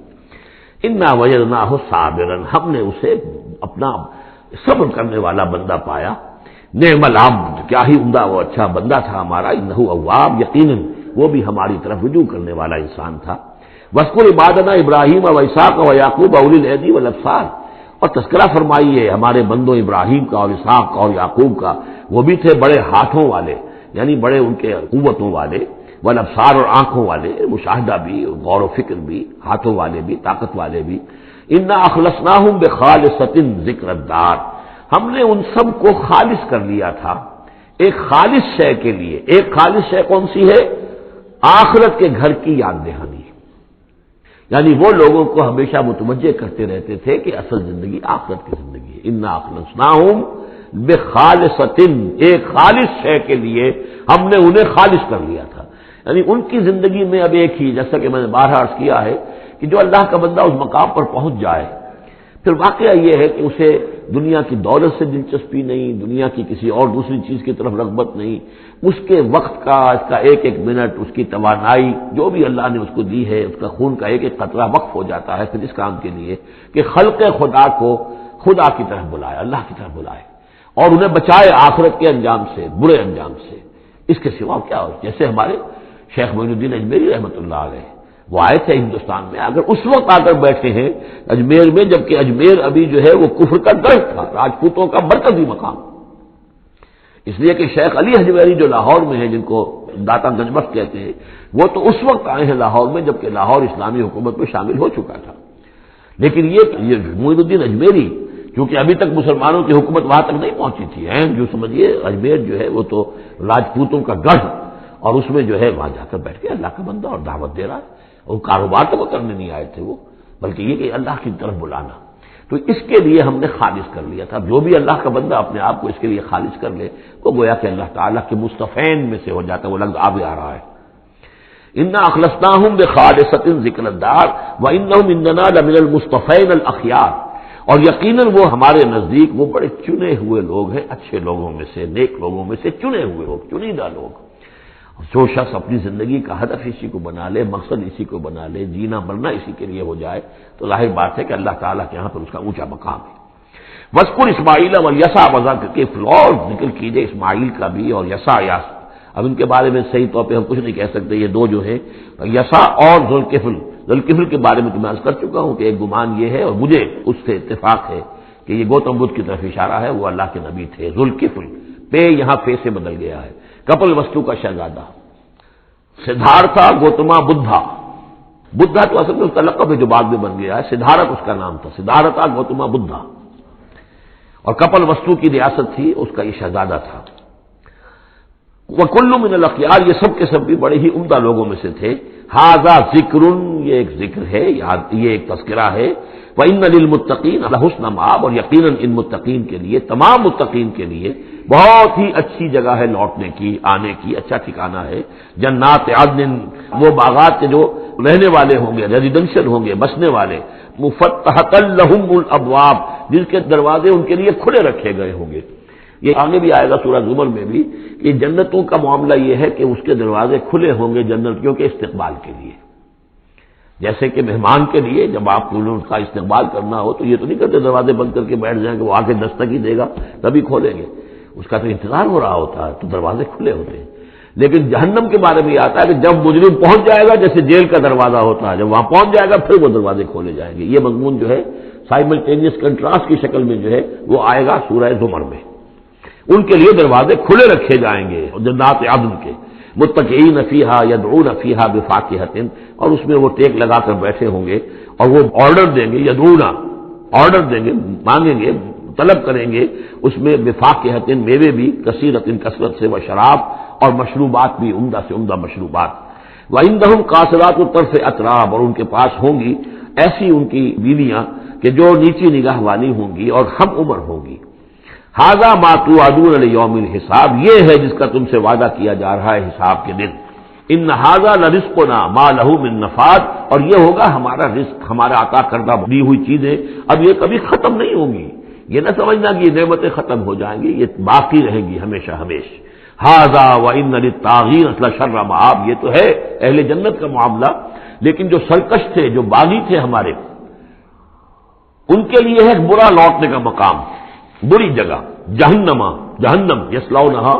انا وجدناہ صابرا، ہم نے اسے اپنا صبر کرنے والا بندہ پایا، نعم العبد، کیا ہی عمدہ وہ اچھا بندہ تھا ہمارا، انہ اواب، یقیناً وہ بھی ہماری طرف رجوع کرنے والا انسان تھا۔ واذکر عبادنا ابراہیم و اسحاق و یعقوب اولی الایدی والابصار، اور تذکرہ فرمائیے ہمارے بندوں ابراہیم کا اور اسحاق کا اور یعقوب کا، وہ بھی تھے بڑے ہاتھوں والے، یعنی بڑے ان کے قوتوں والے، والابصار، اور آنکھوں والے، مشاہدہ بھی، غور و فکر بھی، ہاتھوں والے بھی، طاقت والے بھی۔ انا اخلصناہم بخالصۃ ذکر الدار، ہم نے ان سب کو خالص کر لیا تھا ایک خالص شے کے لیے۔ ایک خالص شے کون سی ہے؟ آخرت کے گھر کی یاد دہانی، یعنی وہ لوگوں کو ہمیشہ متوجہ کرتے رہتے تھے کہ اصل زندگی آخرت کی زندگی ہے۔ انا اخلصناہم بخالصۃ، ایک خالص شے کے لیے ہم نے انہیں خالص کر لیا تھا، یعنی ان کی زندگی میں اب ایک ہی، جیسا کہ میں نے بارہا عرض کیا ہے کہ جو اللہ کا بندہ اس مقام پر پہنچ جائے، پھر واقعہ یہ ہے کہ اسے دنیا کی دولت سے دلچسپی نہیں، دنیا کی کسی اور دوسری چیز کی طرف رغبت نہیں، اس کے وقت کا، اس کا ایک ایک منٹ، اس کی توانائی جو بھی اللہ نے اس کو دی ہے، اس کا خون کا ایک ایک قطرہ وقف ہو جاتا ہے پھر اس کام کے لیے کہ خلق خدا کو خدا کی طرف بلائے، اللہ کی طرف بلائے، اور انہیں بچائے آخرت کے انجام سے، برے انجام سے۔ اس کے سوا کیا ہو، جیسے ہمارے شیخ معین الدین اجمیری رحمۃ اللہ علیہ، وہ آئے تھے ہندوستان میں، اگر اس وقت آ کر بیٹھے ہیں اجمیر میں، جبکہ اجمیر ابھی جو ہے وہ کفر کا گڑھ تھا، راجپوتوں کا مرکزی مقام، اس لیے کہ شیخ علی اجمیری جو لاہور میں ہیں، جن کو داتا گنج بخش کہتے ہیں، وہ تو اس وقت آئے ہیں لاہور میں جبکہ لاہور اسلامی حکومت میں شامل ہو چکا تھا، لیکن یہ معین الدین اجمیری کیونکہ ابھی تک مسلمانوں کی حکومت وہاں تک نہیں پہنچی تھی، جو سمجھیے اجمیر جو ہے وہ تو راجپوتوں کا گڑھ، اور اس میں جو ہے وہاں جا کر بیٹھ کے اللہ کا بندہ اور دعوت دے رہا ہے، اور کاروبار تو وہ کرنے نہیں آئے تھے وہ، بلکہ یہ کہ اللہ کی طرف بلانا، تو اس کے لیے ہم نے خالص کر لیا تھا۔ جو بھی اللہ کا بندہ اپنے آپ کو اس کے لیے خالص کر لے، وہ گویا کہ اللہ تعالیٰ کے مصطفین میں سے ہو جاتا ہے، وہ لفظ آ رہا ہے۔ انا اخلصناہم بخالصۃ ذکر الدار وانہم عندنا لمن المصطفین الاخیار، اور یقینااً وہ ہمارے نزدیک وہ بڑے چنے ہوئے لوگ ہیں، اچھے لوگوں میں سے، نیک لوگوں میں سے چنے ہوئے لوگ، چنیدہ لوگ۔ جو شخص اپنی زندگی کا ہدف اسی کو بنا لے، مقصد اسی کو بنا لے، جینا مرنا اسی کے لیے ہو جائے، تو ظاہر بات ہے کہ اللہ تعالیٰ کے یہاں پر اس کا اونچا مقام ہے۔ وَاذْكُرْ إِسْمَاعِیلَ وَالْيَسَعَ وَذَا کے فلور ذکر کیجئے اسماعیل کا بھی اور یسع یا، اب ان کے بارے میں صحیح طور پہ ہم کچھ نہیں کہہ سکتے، یہ دو جو ہیں یسع اور ذوالکفل، ذوالکفل کے بارے میں تو میں عرض کر چکا ہوں کہ ایک گمان یہ ہے اور مجھے اس سے اتفاق ہے کہ یہ گوتم بدھ کی طرف اشارہ ہے، وہ اللہ کے نبی تھے۔ ذوالکفل پے یہاں فے سے بدل گیا ہے، کپل وستو کا شہزادہ، سدھارتھا گوتما بدھا، بدھا تو اصل میں اس کا لقب ہے جو بعد میں بن گیا ہے، سدھارت اس کا نام تھا، سدھارتھا گوتما بدھا، اور کپل وستو کی ریاست تھی، اس کا یہ شہزادہ تھا۔ وَكُلُّ مِنَ الْأَخْيَارِ، یہ سب کے سب بھی بڑے ہی عمدہ لوگوں میں سے تھے۔ ھذا ذکر، یہ ایک ذکر ہے، یہ ایک تذکرہ ہے۔ وَإِنَّ لِلْمُتَّقِينَ لَحُسْنَ مآب، اور یقیناً ان متقین کے لیے، تمام متقین کے لیے بہت ہی اچھی جگہ ہے لوٹنے کی، آنے کی، اچھا ٹھکانہ ہے۔ جنات عدن، وہ باغات کے جو رہنے والے ہوں گے، ریزیڈنشل ہوں گے، بسنے والے، مفتحۃ لہم الابواب، جن کے دروازے ان کے لیے کھلے رکھے گئے ہوں گے۔ یہ آگے بھی آئے گا سورہ زمر میں بھی کہ جنتوں کا معاملہ یہ ہے کہ اس کے دروازے کھلے ہوں گے جنتیوں کے استقبال کے لیے، جیسے کہ مہمان کے لیے جب آپ کو ان کا استقبال کرنا ہو تو یہ تو نہیں کرتے دروازے بند کر کے بیٹھ جائیں کہ وہ آ کے دستک ہی دے گا تبھی کھولیں گے، اس کا تو انتظار ہو رہا ہوتا ہے، تو دروازے کھلے ہوتے ہیں۔ لیکن جہنم کے بارے میں یہ آتا ہے کہ جب مجرم پہنچ جائے گا، جیسے جیل کا دروازہ ہوتا ہے، جب وہاں پہنچ جائے گا پھر وہ دروازے کھولے جائیں گے۔ یہ مضمون جو ہے سائملٹینیس کنٹراسٹ کی شکل میں جو ہے وہ آئے گا سورہ زمر میں۔ ان کے لیے دروازے کھلے رکھے جائیں گے جنات عدن کے، متکئین فیہا یدعون فیہا بفاکہۃ، اور اس میں وہ ٹیک لگا کر بیٹھے ہوں گے اور وہ آرڈر دیں گے، یدعون آرڈر دیں گے، مانگیں گے، طلب کریں گے اس میں بفاکہۃ، میوے بھی، کثیرۃ کثرت سے، و شراب، اور مشروبات بھی، عمدہ سے عمدہ مشروبات۔ وعندہم قاصرات الطرف اطراب، اور ان کے پاس ہوں گی ایسی ان کی بیویاں کہ جو نیچی نگاہ والی ہوں گی اور ہم عمر ہوں گی۔ ھذا ما توعدون لیوم الحساب، یہ ہے جس کا تم سے وعدہ کیا جا رہا ہے حساب کے دن۔ ان ھذا لرزقنا ما لہ من نفاد، اور یہ ہوگا ہمارا رزق، ہمارا عطا کردہ دی ہوئی چیزیں، اب یہ کبھی ختم نہیں ہوں گی، یہ نہ سمجھنا کہ یہ نعمتیں ختم ہو جائیں گی، یہ باقی رہیں گی ہمیشہ ہمیش۔ ھذا وان للطاغین لشر مآب، یہ تو ہے اہل جنت کا معاملہ، لیکن جو سرکش تھے، جو باغی تھے ہمارے، ان کے لیے ہے برا لوٹنے کا مقام، بری جگہ، جہنم یصلونھا،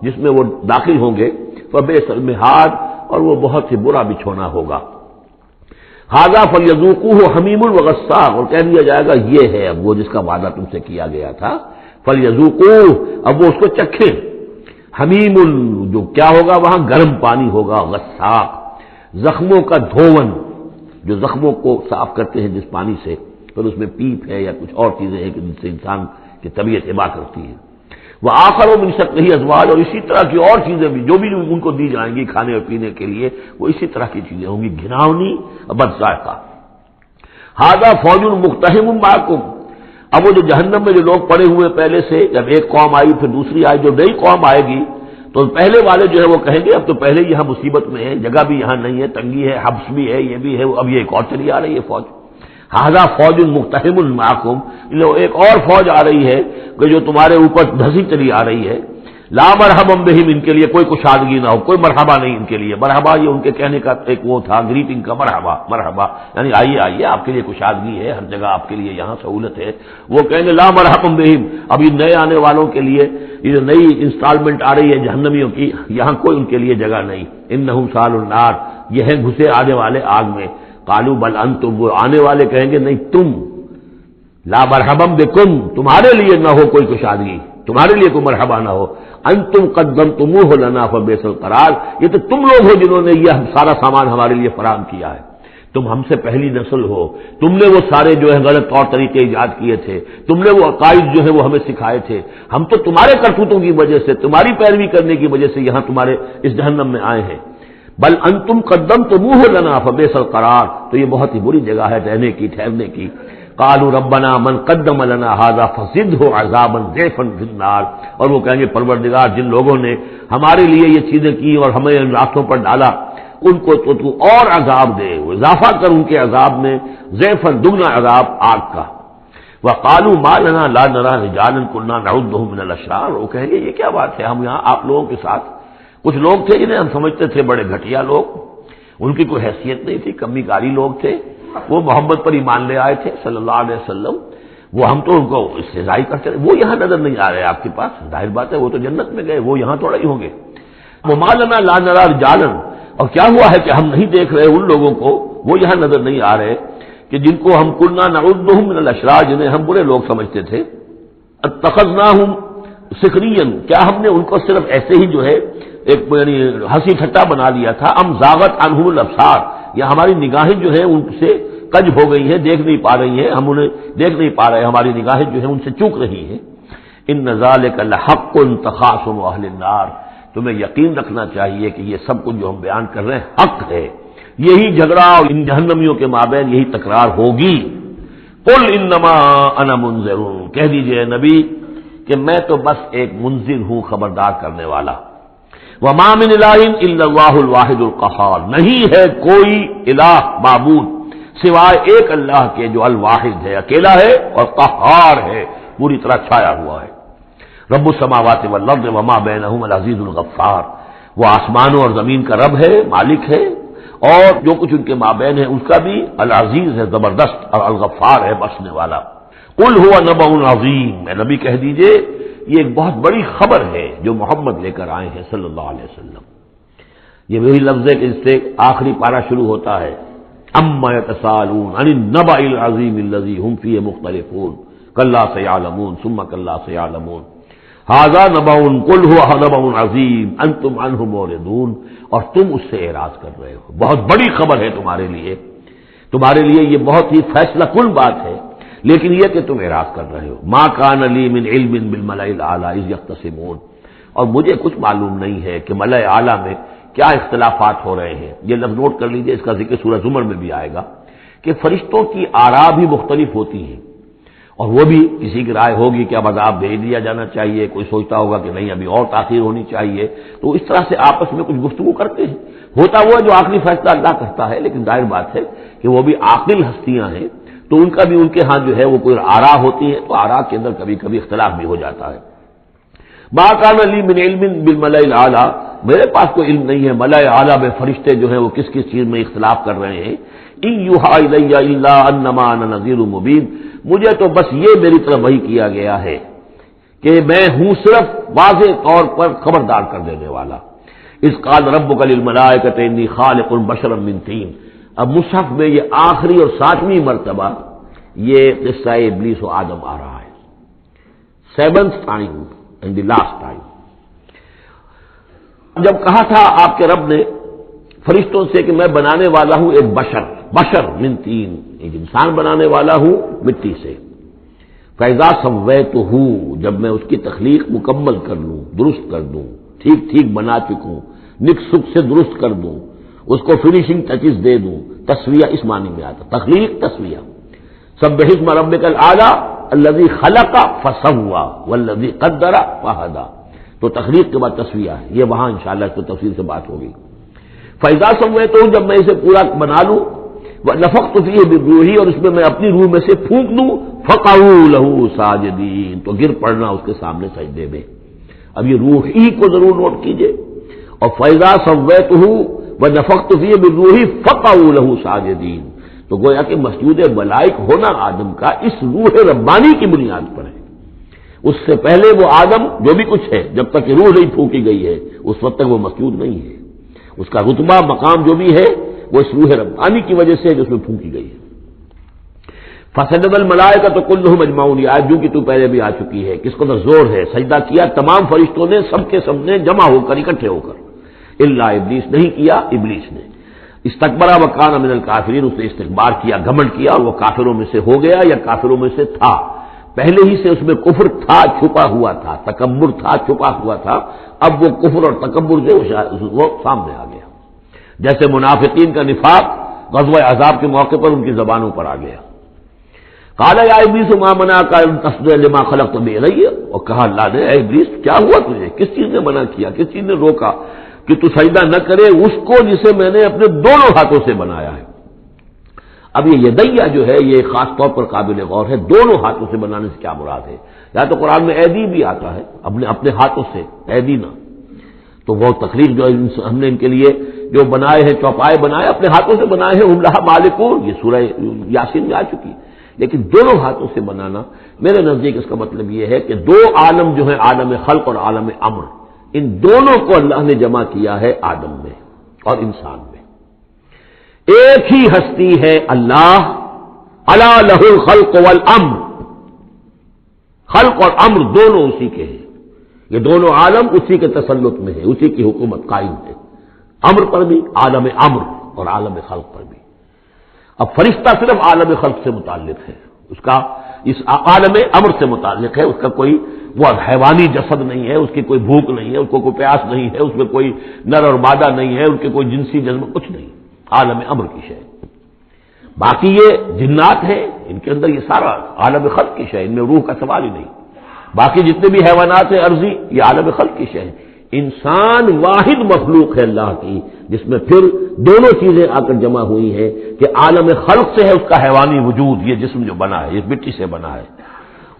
جس میں وہ داخل ہوں گے، فبئس المہاد، اور وہ بہت ہی برا بچھونا ہوگا۔ ھذا فلیذوقوہ حمیم وغساق، اور کہہ دیا جائے گا یہ ہے اب وہ جس کا وعدہ تم سے کیا گیا تھا، فلیذوقوہ، اب وہ اس کو چکھیں، حمیم، جو کیا ہوگا وہاں گرم پانی ہوگا، غساق، زخموں کا دھون، جو زخموں کو صاف کرتے ہیں جس پانی سے، پھر اس میں پیپ ہے یا کچھ اور چیزیں ہیں کہ جن سے انسان کی طبیعت ابا کرتی ہے۔ وہ آخروں من شکلہ ازواج، اور اسی طرح کی اور چیزیں بھی جو بھی ان کو دی جائیں گی کھانے اور پینے کے لیے، وہ اسی طرح کی چیزیں ہوں گی، گھناؤنی اور بد ذائقہ۔ ھذا فوج مقتحم معکم، اب وہ جو جہنم میں جو لوگ پڑے ہوئے پہلے سے، جب ایک قوم آئی پھر دوسری آئی، جو نئی قوم آئے گی تو پہلے والے جو ہے وہ کہیں گے اب تو پہلے یہاں مصیبت میں ہے، جگہ بھی یہاں نہیں ہے، تنگی ہے، حبس بھی ہے، یہ بھی ہے، اب یہ ایک اور چلی آ رہی ہے فوج۔ ھذا فوج مقتحم معکم، ایک اور فوج آ رہی ہے کہ جو تمہارے اوپر دھسی چلی آ رہی ہے۔ لا مرحبا بہم، ان کے لیے کوئی کشادگی نہ ہو، کوئی مرحبا نہیں ان کے لیے، مرحبا یہ ان کے کہنے کا ایک وہ تھا، گریٹنگ کا، مرحبا مرحبا، یعنی آئیے آئیے، آپ کے لیے کشادگی ہے، ہر جگہ آپ کے لیے یہاں سہولت ہے۔ وہ کہیں گے لا مرحبا بہم، اب یہ نئے آنے والوں کے لیے یہ جو نئی انسٹالمنٹ آ رہی ہے جہنمیوں کی، یہاں کوئی ان کے لیے جگہ نہیں۔ انہم صالوا النار، یہ ہیں گھسے آنے والے آگ میں۔ قالوا بل انتم، وہ آنے والے کہیں گے نہیں تم، لا مرحبا بکم، تمہارے لیے نہ ہو کوئی کشادگی، تمہارے لیے کوئی مرحبا نہ ہو، انتم قدمتموہ لنا فبئس القرار، یہ تو تم لوگ ہو جنہوں نے یہ سارا سامان ہمارے لیے فراہم کیا ہے، تم ہم سے پہلی نسل ہو، تم نے وہ سارے جو ہے غلط طور طریقے ایجاد کیے تھے، تم نے وہ عقائد جو ہے وہ ہمیں سکھائے تھے، ہم تو تمہارے کرتوتوں کی وجہ سے، تمہاری پیروی کرنے کی وجہ سے یہاں تمہارے اس جہنم میں آئے ہیں۔ بل انتم قدمتموہ لنا فبئس القرار، تو یہ بہت ہی بری جگہ ہے رہنے کی، ٹھہرنے کی۔ قالوا ربنا من قدم لنا هذا فزده عذابا ضعفا في النار، اور وہ کہیں گے پروردگار جن لوگوں نے ہمارے لیے یہ چیزیں کی اور ہمیں ان راستوں پر ڈالا، ان کو تو اور عذاب دے، وہ اضافہ کر ان کے عذاب میں، ضعفا، دگنا عذاب آگ کا۔ وقالوا ما لنا لا نرى رجالا كنا نعدهم من الاشرار، وہ کہیں گے یہ کیا بات ہے، ہم یہاں آپ لوگوں کے ساتھ کچھ لوگ تھے جنہیں ہم سمجھتے تھے بڑے گھٹیا لوگ، ان کی کوئی حیثیت نہیں تھی، کمی کاری لوگ تھے، وہ محمد پر ایمان لے آئے تھے صلی اللہ علیہ وسلم، وہ ہم تو ان کو استہزائی کرتے رہے، وہ یہاں نظر نہیں آ رہے آپ کے پاس، ظاہر بات ہے وہ تو جنت میں گئے، وہ یہاں تھوڑا ہی ہوں گے۔ وما لنا لا نرى رجالا، اور کیا ہوا ہے کہ ہم نہیں دیکھ رہے ان لوگوں کو، وہ یہاں نظر نہیں آ رہے کہ جن کو ہم كنا نعدهم من الاشرار، جنہیں ہم برے لوگ سمجھتے تھے، اتخذناهم سخریا، کیا ہم نے ان کو صرف ایسے ہی جو ہے ایک یعنی ہنسی ٹھٹا بنا لیا تھا، ام زاغت عنہم الابصار، یا ہماری نگاہیں جو ہیں ان سے کج ہو گئی ہیں، دیکھ نہیں پا رہی ہیں، ہم انہیں دیکھ نہیں پا رہے، ہماری نگاہیں جو ہیں ان سے چوک رہی ہیں۔ ان ذالک لحق تخاصم اہل النار، تمہیں یقین رکھنا چاہیے کہ یہ سب کچھ جو ہم بیان کر رہے ہیں حق ہے، یہی جھگڑا اور ان جہنمیوں کے مابین یہی تکرار ہوگی۔ قل انما انا منذر، کہہ دیجئے نبی کہ میں تو بس ایک منذر ہوں، خبردار کرنے والا۔ وما من الہ الا اللہ الواحد القہار، نہیں ہے کوئی الہ معبود سوائے ایک اللہ کے جو الواحد ہے، اکیلا ہے اور قہار ہے، پوری طرح چھایا ہوا ہے۔ رب السماوات والارض وما بینہما العزیز الغفار، وہ آسمانوں اور زمین کا رب ہے، مالک ہے، اور جو کچھ ان کے مابین ہے اس کا بھی العزیز ہے، زبردست، اور الغفار ہے، بخشنے والا۔ قل هو نبأ عظیم، میں نبی کہہ دیجئے یہ ایک بہت بڑی خبر ہے جو محمد لے کر آئے ہیں صلی اللہ علیہ وسلم۔ یہ وہی لفظ ہے کہ اس سے آخری پارہ شروع ہوتا ہے، اما یتساءلون عن النبأ العظیم الذی هم فیہ مختلفون کلا سیعلمون ثم کلا سیعلمون ھذا نبأ قل هو نبأ عظیم انتم عنہ معرضون، اور تم اس سے اعراض کر رہے ہو، بہت بڑی خبر ہے تمہارے لیے یہ بہت ہی فیصلہ کن بات ہے، لیکن یہ کہ تم اعراض کر رہے ہو۔ ما کان لی من علم بالملأ الاعلی اذ یختصمون، اور مجھے کچھ معلوم نہیں ہے کہ ملأ اعلی میں کیا اختلافات ہو رہے ہیں۔ یہ لفظ نوٹ کر لیجئے، اس کا ذکر سورہ زمر میں بھی آئے گا کہ فرشتوں کی آراء بھی مختلف ہوتی ہیں، اور وہ بھی کسی کی رائے ہوگی کہ اب عذاب بھیج دیا جانا چاہیے، کوئی سوچتا ہوگا کہ نہیں ابھی اور تاخیر ہونی چاہیے، تو اس طرح سے آپس میں کچھ گفتگو کرتے ہیں۔ ہوتا ہوا جو آخری فیصلہ اللہ کرتا ہے، لیکن ظاہر بات ہے کہ وہ بھی عاقل ہستیاں ہیں، تو ان کا بھی ان کے ہاں جو ہے وہ کوئی آراء ہوتی ہے، تو آراء کے اندر کبھی کبھی اختلاف بھی ہو جاتا ہے۔ ما کان لی من علم بالملأ الاعلی، میرے پاس کوئی علم نہیں ہے ملأ اعلی میں فرشتے جو ہیں وہ کس کس چیز میں اختلاف کر رہے ہیں۔ ان یوحی الی الا انما انا نذیر مبین، مجھے تو بس یہ میری طرف وحی کیا گیا ہے کہ میں ہوں صرف واضح طور پر خبردار کر دینے والا۔ اذ قال ربک للملائکۃ انی خالق بشرا من طین، اب مصحف میں یہ آخری اور 7ویں مرتبہ یہ قصہ ابلیس و آدم آ رہا ہے، 7th time and the last time۔ جب کہا تھا آپ کے رب نے فرشتوں سے کہ میں بنانے والا ہوں ایک بشر من طین، ایک انسان بنانے والا ہوں مٹی سے، فاذا سویتہ، جب میں اس کی تخلیق مکمل کر لوں، درست کر دوں، ٹھیک بنا چکوں، نک سک سے درست کر دوں، اس کو فنیشنگ ٹچز دے دوں، تسویہ اس معنی میں آتا، تخلیق تسویہ۔ سبح اسم ربک الاعلی الذی خلق فسوی والذی قدر فہدی، تو تخلیق کے بعد تسویہ ہے، یہ وہاں انشاءاللہ اس کو تفصیل سے بات ہوگی۔ فاذا سویتہ، جب میں اسے پورا بنا لوں، ونفخت فیہ من روحی، اور اس میں میں اپنی روح میں سے پھونک دوں، فقعوا لہ ساجدین، تو گر پڑنا اس کے سامنے سجدے میں۔ اب یہ روح ہی کو ضرور نوٹ کیجئے، اور فاذا سویتہ ونفخت فیہ من روحی فقعوا لہ ساجدین، تو گویا کہ مسجود ملائک ہونا آدم کا اس روح ربانی کی بنیاد پر ہے۔ اس سے پہلے وہ آدم جو بھی کچھ ہے، جب تک کہ روح نہیں پھونکی گئی ہے اس وقت تک وہ مسجود نہیں ہے، اس کا رتبہ مقام جو بھی ہے وہ اس روح ربانی کی وجہ سے جو اس میں پھونکی گئی ہے۔ فسجد الملائکۃ کلھم اجمعون، یہ آیت جو کہ تو پہلے بھی آ چکی ہے، کس قدر زور ہے، سجدہ کیا تمام فرشتوں نے، سب کے سب نے جمع ہو کر، اکٹھے ہو کر، الا ابلیس، نہیں کیا ابلیس نے، استکبر وکان من الکافرین، اس نے استکبار کیا، گھمنڈ کیا، اور وہ کافروں میں سے ہو گیا یا کافروں میں سے تھا، پہلے ہی سے اس میں کفر تھا، چھپا ہوا تھا، تکبر تھا، چھپا ہوا تھا، اب وہ کفر اور تکبر جو وہ سامنے آ گیا، جیسے منافقین کا نفاق غزوہ احزاب کے موقع پر ان کی زبانوں پر آ گیا۔ قال یا ابلیس ما منعک ان تسجد لما خلقت بيدی، اور کہا اللہ نے، اے ابلیس کیا ہوا تجھے، کس چیز نے منع کیا، کس چیز نے روکا کہ تو سجدہ نہ کرے اس کو جسے میں نے اپنے دونوں ہاتھوں سے بنایا ہے۔ اب یہ یدیہ جو ہے یہ خاص طور پر قابل غور ہے، دونوں ہاتھوں سے بنانے سے کیا مراد ہے؟ یا تو قرآن میں ایدی بھی آتا ہے، اپنے ہاتھوں سے ایدی نہ، تو وہ تقریر جو ہم نے ان کے لیے جو بنائے ہیں، چوپائے بنائے اپنے ہاتھوں سے بنائے ہیں، ہم لہا مالکون، یہ سورہ یاسین میں آ چکی ہے۔ لیکن دونوں ہاتھوں سے بنانا میرے نزدیک اس کا مطلب یہ ہے کہ دو عالم جو ہے، عالم خلق اور عالم امر، ان دونوں کو اللہ نے جمع کیا ہے آدم میں اور انسان میں۔ ایک ہی ہستی ہے اللہ، الا لہ الخلق والامر، خلق اور امر دونوں اسی کے ہیں، یہ دونوں عالم اسی کے تسلط میں ہے، اسی کی حکومت قائم ہے، امر پر بھی، عالم امر اور عالم خلق پر بھی۔ اب فرشتہ صرف عالم خلق سے متعلق ہے، اس کا اس عالم امر سے متعلق ہے، اس کا کوئی وہ حیوانی جسد نہیں ہے، اس کی کوئی بھوک نہیں ہے، اس کو کوئی پیاس نہیں ہے، اس میں کوئی نر اور مادہ نہیں ہے، ان کے کوئی جنسی جذبہ کچھ نہیں، عالم امر کی شے۔ باقی یہ جنات ہیں، ان کے اندر یہ سارا عالم خلق کی شے، ان میں روح کا سوال ہی نہیں۔ باقی جتنے بھی حیوانات ہیں ارضی، یہ عالم خلق کی شے ہے۔ انسان واحد مخلوق ہے اللہ کی، جس میں پھر دونوں چیزیں آ کر جمع ہوئی ہیں کہ عالم خلق سے ہے اس کا حیوانی وجود، یہ جسم جو بنا ہے، اس مٹی سے بنا ہے،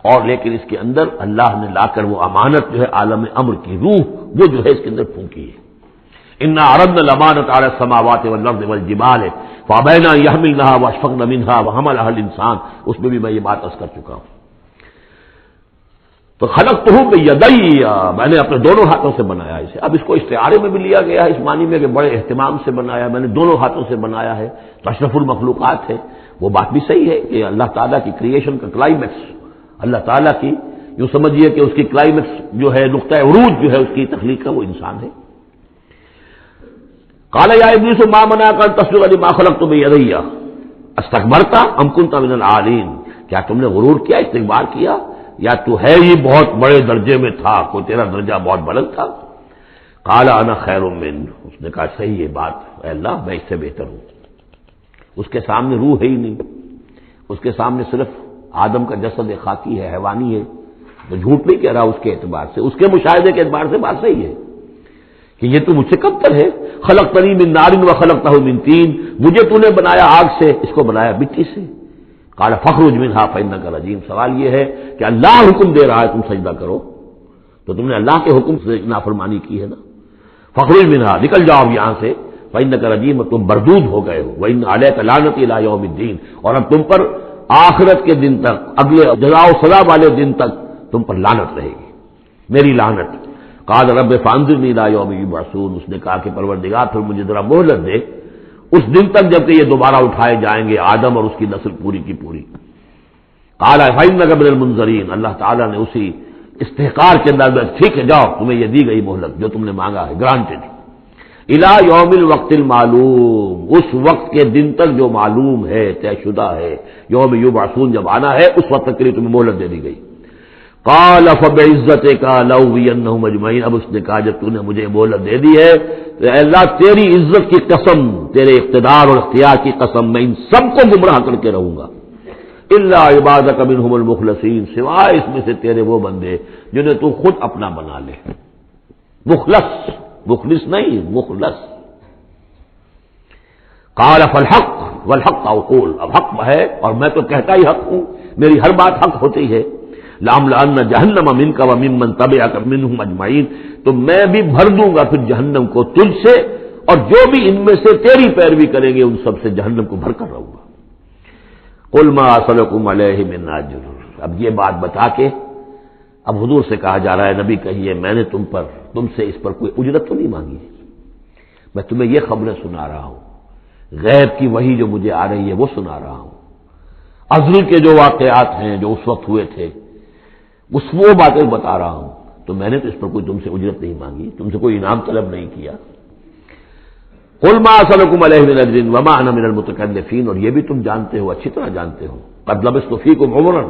اور لیکن اس کے اندر اللہ نے لا کر وہ امانت جو ہے عالم امر کی روح، وہ جو ہے اس کے اندر پھونکی ہے۔ انا عرضنا الامانۃ علی السماوات والارض والجبال فابین ان یحملنها واشفقن منها وحملها الانسان، اس میں بھی میں یہ بات عرض کر چکا ہوں۔ تو خلقتہ بیدی، میں نے اپنے دونوں ہاتھوں سے بنایا اسے۔ اب اس کو استعارے میں بھی لیا گیا ہے، اس معنی میں کہ بڑے اہتمام سے بنایا، میں نے دونوں ہاتھوں سے بنایا ہے، تو اشرف المخلوقات ہے۔ وہ بات بھی صحیح ہے کہ اللہ تعالیٰ کی کریشن کا کلائمیکس، اللہ تعالیٰ کی یوں سمجھیے کہ اس کی کلائمیکس جو ہے، نقطہ عروج جو ہے اس کی تخلیق کا، وہ انسان ہے۔ قال یا ابلیس ما منعک ان تسجد لما خلقت بیدی استکبرت ام کنت من العالین، کیا تم نے غرور کیا، استکبار کیا، یا تو ہے ہی بہت بڑے درجے میں تھا، کوئی تیرا درجہ بہت بلند تھا؟ قال انا خیر من، اس نے کہا صحیح ہے بات، اے اللہ میں اس سے بہتر ہوں۔ اس کے سامنے روح ہے ہی نہیں، اس کے سامنے صرف آدم کا جسد خاکی ہے، حیوانی ہے، تو جھوٹ نہیں کہہ رہا اس کے اعتبار سے، اس کے مشاہدے کے اعتبار سے بات صحیح ہے کہ یہ تو مجھ سے کم تر ہے۔ خلقتنی من نار وخلقتہ من طین، مجھے تو نے بنایا آگ سے، اس کو بنایا مٹی سے۔ قال فاخرج منها فانک رجیم، سوال یہ ہے کہ اللہ حکم دے رہا ہے تم سجدہ کرو، تو تم نے اللہ کے حکم سے نافرمانی کی ہے نا۔ فاخرج منها، نکل جاؤ یہاں سے، فانک رجیم، تم بردود ہو گئے ہو، وان علیک لعنتی الی یوم الدین، اور اب تم پر آخرت کے دن تک، اگلے جزا و سزا والے دن تک تم پر لعنت رہے گی، میری لعنت۔ قال رب فانظرنی الی یوم یبعثون، اس نے کہا کہ پروردگار پھر مجھے ذرا مہلت دے اس دن تک جب کہ یہ دوبارہ اٹھائے جائیں گے، آدم اور اس کی نسل پوری کی پوری۔ قال فإنک من المنظرین، اللہ تعالیٰ نے اسی استحقار کے اندر ٹھیک ہے جاؤ، تمہیں یہ دی گئی مہلت جو تم نے مانگا ہے، گرانٹڈ۔ الی یوم الوقت المعلوم، اس وقت کے دن تک جو معلوم ہے، طے شدہ ہے، یوم یبعثون جب آنا ہے، اس وقت تک کے لیے تمہیں مہلت دے دی گئی۔ قال فبعزتک لأغوینہم اجمعین، اب اس نے کہا جب تو نے مجھے مہلت دے دی ہے تو اے اللہ تیری عزت کی قسم، تیرے اقتدار اور اختیار کی قسم، میں ان سب کو گمراہ کر کے رہوں گا، الا عبادک منہم المخلصین، سوائے اس میں سے تیرے وہ بندے جنہیں تو خود اپنا بنا لے، مخلص، مخلص نہیں، مخلص۔ قال فالحق والحق اقول، اب حق ہے اور میں تو کہتا ہی حق ہوں، میری ہر بات حق ہوتی ہے۔ لَأَمْلَأَنَّ جَهَنَّمَ مِنْكَ وَمِمَّنْ تَبِعَكَ مِنْهُمْ أَجْمَعِينَ، تو میں بھی بھر دوں گا پھر جہنم کو تجھ سے، اور جو بھی ان میں سے تیری پیروی کریں گے ان سب سے جہنم کو بھر کر رہوں گا۔ قُلْ مَا أَسْأَلُكُمْ عَلَيْهِ مِنْ أَجْرٍ، اب یہ بات بتا کے اب حضور سے کہا جا رہا ہے نبی کہیے میں نے تم سے اس پر کوئی اجرت تو نہیں مانگی، میں تمہیں یہ خبریں سنا رہا ہوں، غیب کی وحی جو مجھے آ رہی ہے وہ سنا رہا ہوں، ازل کے جو واقعات ہیں جو اس وقت ہوئے تھے اس وہ باتیں بتا رہا ہوں، تو میں نے تو اس پر کوئی تم سے اجرت نہیں مانگی، تم سے کوئی انعام طلب نہیں کیا۔ قُلْ مَا أَسْأَلُكُمْ عَلَيْهِ مِنْ أَجْرٍ وَمَا أَنَا مِنَ الْمُتَكَلِّفِينَ، اور یہ بھی تم جانتے ہو، اچھی طرح جانتے ہو، قَدْ لَبِثْتُ فِيكُمْ عُمُرًا،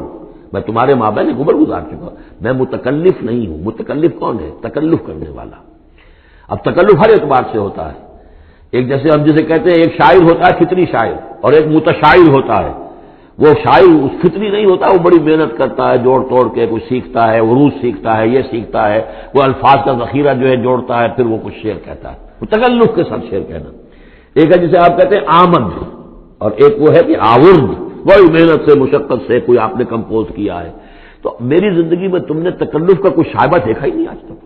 میں تمہارے مابین ایک عمر گزار چکا، میں متکلف نہیں ہوں۔ متکلف کون ہے؟ تکلف کرنے والا۔ اب تکلف ہر اعتبار سے ہوتا ہے، ایک جیسے ہم جسے کہتے ہیں ایک شاعر ہوتا ہے فطری شاعر، اور ایک متشاعر ہوتا ہے۔ وہ شاعر اس فطری نہیں ہوتا، وہ بڑی محنت کرتا ہے، جوڑ توڑ کے کچھ سیکھتا ہے، عروض سیکھتا ہے، یہ سیکھتا ہے، وہ الفاظ کا ذخیرہ جو ہے جوڑتا ہے، پھر وہ کچھ شعر کہتا ہے، وہ تکلف کے ساتھ شعر کہنا۔ ایک ہے جسے آپ کہتے ہیں آمد، اور ایک وہ ہے کہ آورد، بڑی محنت سے مشقت سے کوئی آپ نے کمپوز کیا ہے. تو میری زندگی میں تم نے تکلف کا کوئی شائبہ دیکھا ہی نہیں آج تک.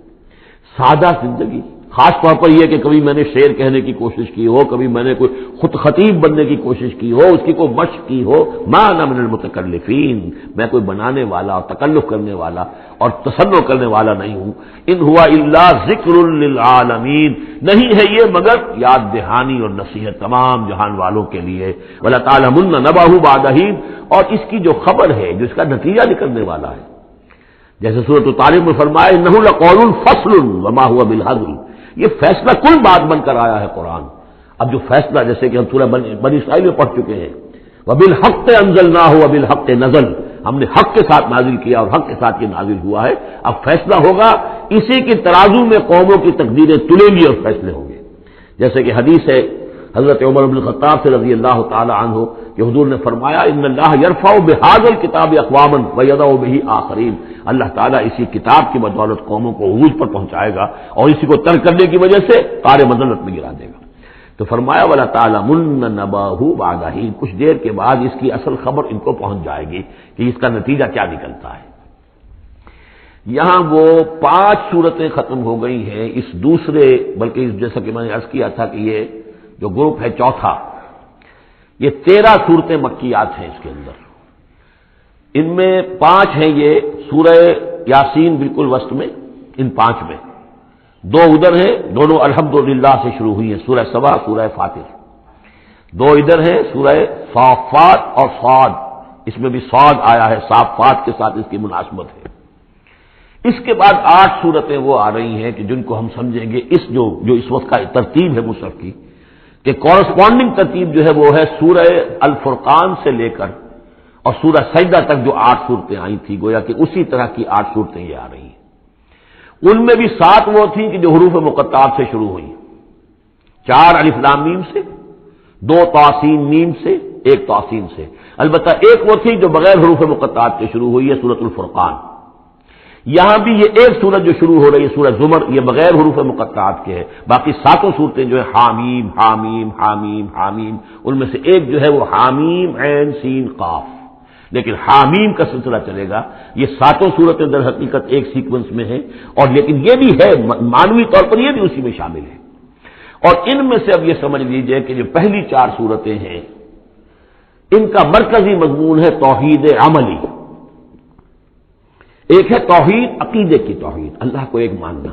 سادہ زندگی، خاص طور پر یہ کہ کبھی میں نے شعر کہنے کی کوشش کی ہو، کبھی میں نے کوئی خود خطیب بننے کی کوشش کی ہو، اس کی کوئی مشق کی ہو. ما انا من المتکلفین، میں کوئی بنانے والا اور تکلف کرنے والا اور تصنع کرنے والا نہیں ہوں. ان ہوا الا ذکر للعالمین، نہیں ہے یہ مگر یاد دہانی اور نصیحت تمام جہان والوں کے لیے. وَلَتَعْلَمُنَّ نَبَأَهُ بَعْدَ حِينٍ، اور اس کی جو خبر ہے، جو اس کا نتیجہ نکلنے والا ہے، جیسے سورۃ طارق میں فرمایا انہ لقول فصل وما هو بالهزل، یہ فیصلہ کل بات بن کر آیا ہے قرآن. اب جو فیصلہ، جیسے کہ ہم سورہ بنی اسرائیل میں پڑھ چکے ہیں، وبالحق انزلناہ وبالحق نزل، ہم نے حق کے ساتھ نازل کیا اور حق کے ساتھ یہ نازل ہوا ہے. اب فیصلہ ہوگا، اسی کی ترازو میں قوموں کی تقدیریں تلیں گی اور فیصلے ہوں گے. جیسے کہ حدیث ہے حضرت عمر بن الخطاب سے رضی اللہ تعالی عنہ کہ حضور نے فرمایا ان اللہ یرفع بہذا الکتاب اقواما ویضع بہ آخرین، اللہ تعالیٰ اسی کتاب کی بدولت قوموں کو عروج پر پہنچائے گا اور اسی کو ترک کرنے کی وجہ سے قعر مذلت میں گرا دے گا. تو فرمایا وَلَتَعْلَمُنَّ نَبَأَهُ بَعْدَ حِينٍ، کچھ دیر کے بعد اس کی اصل خبر ان کو پہنچ جائے گی کہ اس کا نتیجہ کیا نکلتا ہے. یہاں وہ 5 صورتیں ختم ہو گئی ہیں اس دوسرے، بلکہ جیسا کہ میں نے عرض کیا تھا کہ یہ جو گروپ ہے چوتھا، یہ 13 صورتیں مکیات ہیں اس کے اندر. ان میں 5 ہیں یہ سورہ یاسین بالکل وسط میں، ان 5 میں 2 ادھر ہیں، دونوں الحمدللہ سے شروع ہوئی ہیں، سورہ سبا، سورہ فاتر. 2 ادھر ہیں، سورہ صافات اور صاد، اس میں بھی صاد آیا ہے، صافات کے ساتھ اس کی مناسبت ہے. اس کے بعد 8 صورتیں وہ آ رہی ہیں کہ جن کو ہم سمجھیں گے اس جو اس وقت کا ترتیب ہے مصحف کی، کہ کورسپونڈنگ ترتیب جو ہے وہ ہے سورہ الفرقان سے لے کر اور سورہ سجدہ تک جو 8 صورتیں آئی تھی، گویا کہ اسی طرح کی 8 صورتیں یہ آ رہی ہیں. ان میں بھی 7 وہ تھیں کہ جو حروف مقطعات سے شروع ہوئی، 4 الف لام میم سے، 2 طاسین میم سے، 1 طاسین سے. البتہ ایک وہ تھی جو بغیر حروف مقطعات کے شروع ہوئی ہے، سورۃ الفرقان. یہاں بھی یہ ایک سورت جو شروع ہو رہی ہے سورہ زمر، یہ بغیر حروف مقطعات کے ہے. باقی 7 صورتیں جو ہے حامیم حامیم حامیم حامیم، ان میں سے ایک جو ہے وہ حامیم عین سین قاف، لیکن حامیم کا سلسلہ چلے گا. یہ 7 صورتیں در حقیقت ایک سیکوینس میں ہیں، اور لیکن یہ بھی ہے معنوی طور پر یہ بھی اسی میں شامل ہے. اور ان میں سے اب یہ سمجھ لیجئے کہ جو پہلی 4 صورتیں ہیں ان کا مرکزی مضمون ہے توحید عملی. ایک ہے توحید عقیدے کی توحید، اللہ کو ایک ماننا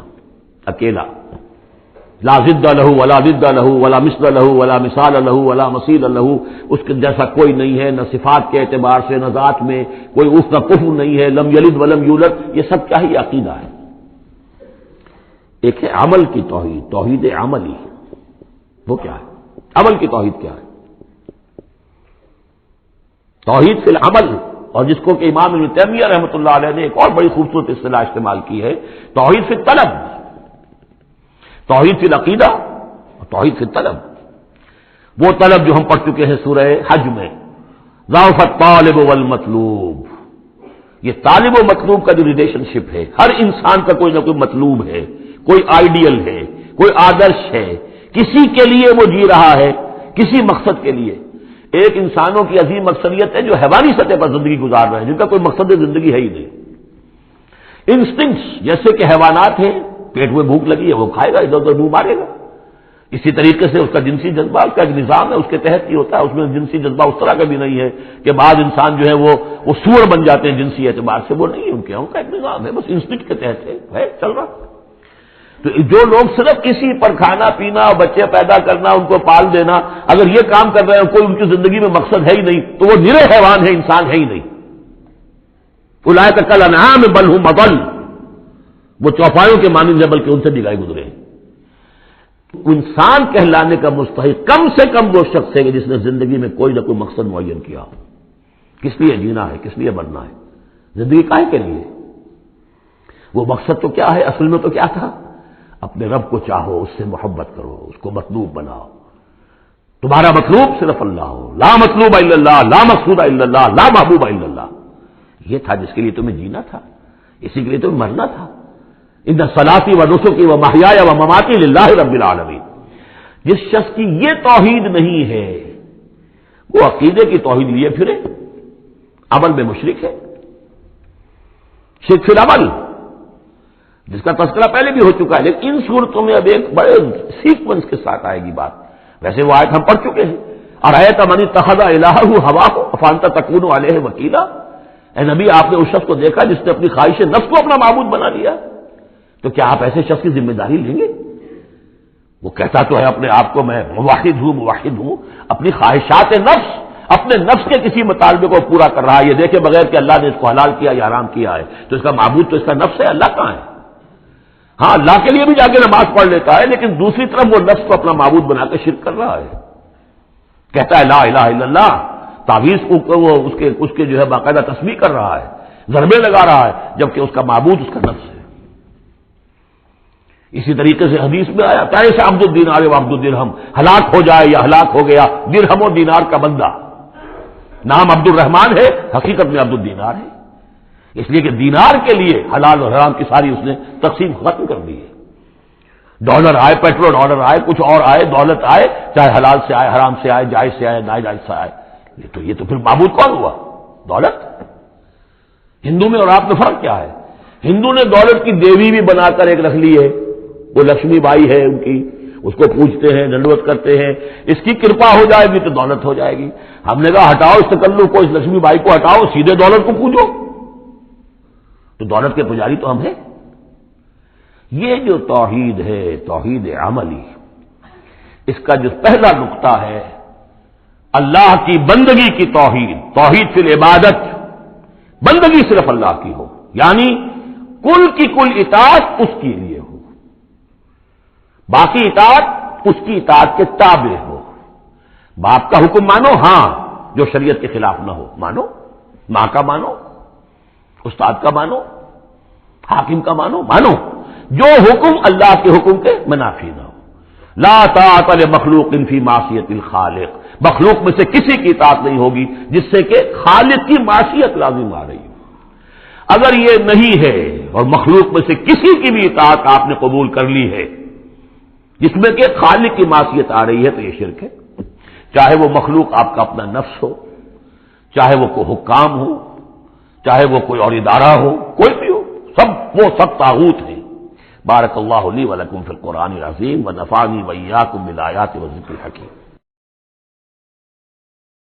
اکیلا، لا ضد لہ ولا ضد لہ ولا مثل لہ ولا مثال لہ ولا مثیل لہ، اس کے جیسا کوئی نہیں ہے، نہ صفات کے اعتبار سے نہ ذات میں کوئی اس کا کفو نہیں ہے، لم یلد ولم یولد. یہ سب کیا ہی عقیدہ ہے. ایک ہے عمل کی توحید، توحید عملی. وہ کیا ہے؟ عمل کی توحید کیا ہے؟ توحید فی العمل، اور جس کو کہ امام ابن تیمیہ رحمۃ اللہ علیہ نے ایک اور بڑی خوبصورت اصطلاح استعمال کی ہے، توحید فی الطلب، توحید فی العقیدہ اور توحید فی الطلب. وہ طلب جو ہم پڑھ چکے ہیں سورہ حج میں، ضعف الطالب والمطلوب. یہ طالب و مطلوب کا جو ریلیشن شپ ہے، ہر انسان کا کوئی نہ کوئی مطلوب ہے، کوئی آئیڈیل ہے، کوئی آدرش ہے، کسی کے لیے وہ جی رہا ہے، کسی مقصد کے لیے. ایک انسانوں کی عظیم اکثریت ہے جو حیوانی سطح پر زندگی گزار رہے ہیں، جن کا کوئی مقصد زندگی ہے ہی نہیں. انسٹنکٹس جیسے کہ حیوانات ہیں، پیٹ میں بھوک لگی ہے وہ کھائے گا، ادھر ادھر منہ مارے گا. اسی طریقے سے اس کا جنسی جذبہ، اس کا ایک نظام ہے، اس کے تحت ہی ہوتا ہے. اس میں جنسی جذبہ اس طرح کا بھی نہیں ہے کہ بعض انسان جو ہے وہ سور بن جاتے ہیں جنسی اعتبار سے، وہ نہیں ہے. ان کا ایک نظام ہے، بس انسٹنکٹ کے تحت ہے چل رہا. تو جو لوگ صرف کسی پر کھانا پینا اور بچے پیدا کرنا، ان کو پال دینا، اگر یہ کام کر رہے ہیں، کوئی ان کی زندگی میں مقصد ہے ہی نہیں، تو وہ نرے حیوان ہے، انسان ہے ہی نہیں. اولئک کالانعام بل ھم اضل، وہ چوپایوں کے مانند ہے بلکہ ان سے بھی گئے گزرے. انسان کہلانے کا مستحق کم سے کم وہ شخص ہے کہ جس نے زندگی میں کوئی نہ کوئی مقصد معین کیا ہو. کس لیے جینا ہے، کس لیے مرنا ہے، زندگی کائے کے لیے؟ وہ مقصد تو کیا ہے؟ اصل میں تو کیا تھا؟ اپنے رب کو چاہو، اس سے محبت کرو، اس کو مطلوب بناؤ. تمہارا مطلوب صرف اللہ ہو، لا مطلوب الا اللہ، لا مقصود الا اللہ، لا محبوب الا اللہ. یہ تھا جس کے لیے تمہیں جینا تھا، اسی کے لیے تمہیں مرنا تھا. ان صلاتی و نسکی و محیای و مماتی للہ رب العالمین. جس شخص کی یہ توحید نہیں ہے وہ عقیدے کی توحید لیے پھرے، عمل میں مشرک ہے، شرک فی العمل، جس کا تذکرہ پہلے بھی ہو چکا ہے، لیکن ان صورتوں میں اب ایک بڑے سیکوینس کے ساتھ آئے گی بات۔ ویسے وہ آیت ہم پڑھ چکے ہیں، ارأیت من اتخذ الہہ ہواہ افانت تکون علیہ وکیلا، اے نبی آپ نے اس شخص کو دیکھا جس نے اپنی خواہش نفس کو اپنا معبود بنا لیا، تو کیا آپ ایسے شخص کی ذمہ داری لیں گے؟ وہ کہتا تو ہے اپنے آپ کو میں موحد ہوں، اپنی خواہشات نفس، اپنے نفس کے کسی مطالبے کو پورا کر رہا ہے، یہ دیکھے بغیر کہ اللہ نے اس کو حلال کیا یا حرام کیا ہے، تو اس کا معبود تو اس کا نفس ہے، اللہ کہاں ہے؟ ہاں اللہ کے لیے بھی جا کے نماز پڑھ لیتا ہے، لیکن دوسری طرف وہ نفس کو اپنا معبود بنا کے شرک کر رہا ہے، کہتا ہے لا الہ الا اللہ، تعویذ کو وہ اس کے جو ہے باقاعدہ تسبیح کر رہا ہے، ضربے لگا رہا ہے، جبکہ اس کا معبود اس کا نفس ہے۔ اسی طریقے سے حدیث میں آیا تعیس عبد الدینار و عبد الدرہم، ہلاک ہو جائے یا ہلاک ہو گیا درہم و دینار کا بندہ، نام عبد الرحمان ہے، حقیقت میں عبد الدینار ہے، اس لیے کہ دینار کے لیے حلال اور حرام کی ساری اس نے تقسیم ختم کر دی ہے۔ ڈالر آئے، پیٹرول ڈالر آئے، کچھ اور آئے، دولت آئے، چاہے حلال سے آئے، حرام سے آئے، جائز سے آئے، ناجائز سے آئے، یہ تو پھر معبود کون ہوا؟ دولت۔ ہندو میں اور آپ میں فرق کیا ہے؟ ہندو نے دولت کی دیوی بھی بنا کر ایک رکھ لی ہے، وہ لکشمی بائی ہے ان کی، اس کو پوجتے ہیں، دنڈوت کرتے ہیں، اس کی کرپا ہو جائے گی تو دولت ہو جائے گی۔ ہم نے کہا ہٹاؤ اس تکلف کو، اس لکشمی بائی کو ہٹاؤ، سیدھے دولت کو پوجو، تو دولت کے پجاری تو ہم ہیں۔ یہ جو توحید ہے، توحید عملی، اس کا جو پہلا نقطہ ہے اللہ کی بندگی کی توحید، توحید فی العبادت، بندگی صرف اللہ کی ہو، یعنی کل کی کل اطاعت اس کے لیے ہو، باقی اطاعت اس کی اطاعت کے تابع ہو۔ باپ کا حکم مانو، ہاں، جو شریعت کے خلاف نہ ہو مانو، ماں کا مانو، استاد کا مانو، حاکم کا مانو، جو حکم اللہ کے حکم کے منافی نہ ہو۔ لا طاعت لمخلوق فی معصیت الخالق، مخلوق میں سے کسی کی اطاعت نہیں ہوگی جس سے کہ خالق کی معصیت لازم آ رہی ہو۔ اگر یہ نہیں ہے اور مخلوق میں سے کسی کی بھی اطاعت آپ نے قبول کر لی ہے جس میں کہ خالق کی معصیت آ رہی ہے، تو یہ شرک ہے، چاہے وہ مخلوق آپ کا اپنا نفس ہو، چاہے وہ کوئی حکام ہو، چاہے وہ کوئی اور ادارہ ہو، کوئی بھی ہو، وہ سب طاغوت ہیں۔ بارک اللہ لی و لکم فی القرآن العظیم و نفعنی و ایاکم بالآیات و الذکر الحکیم۔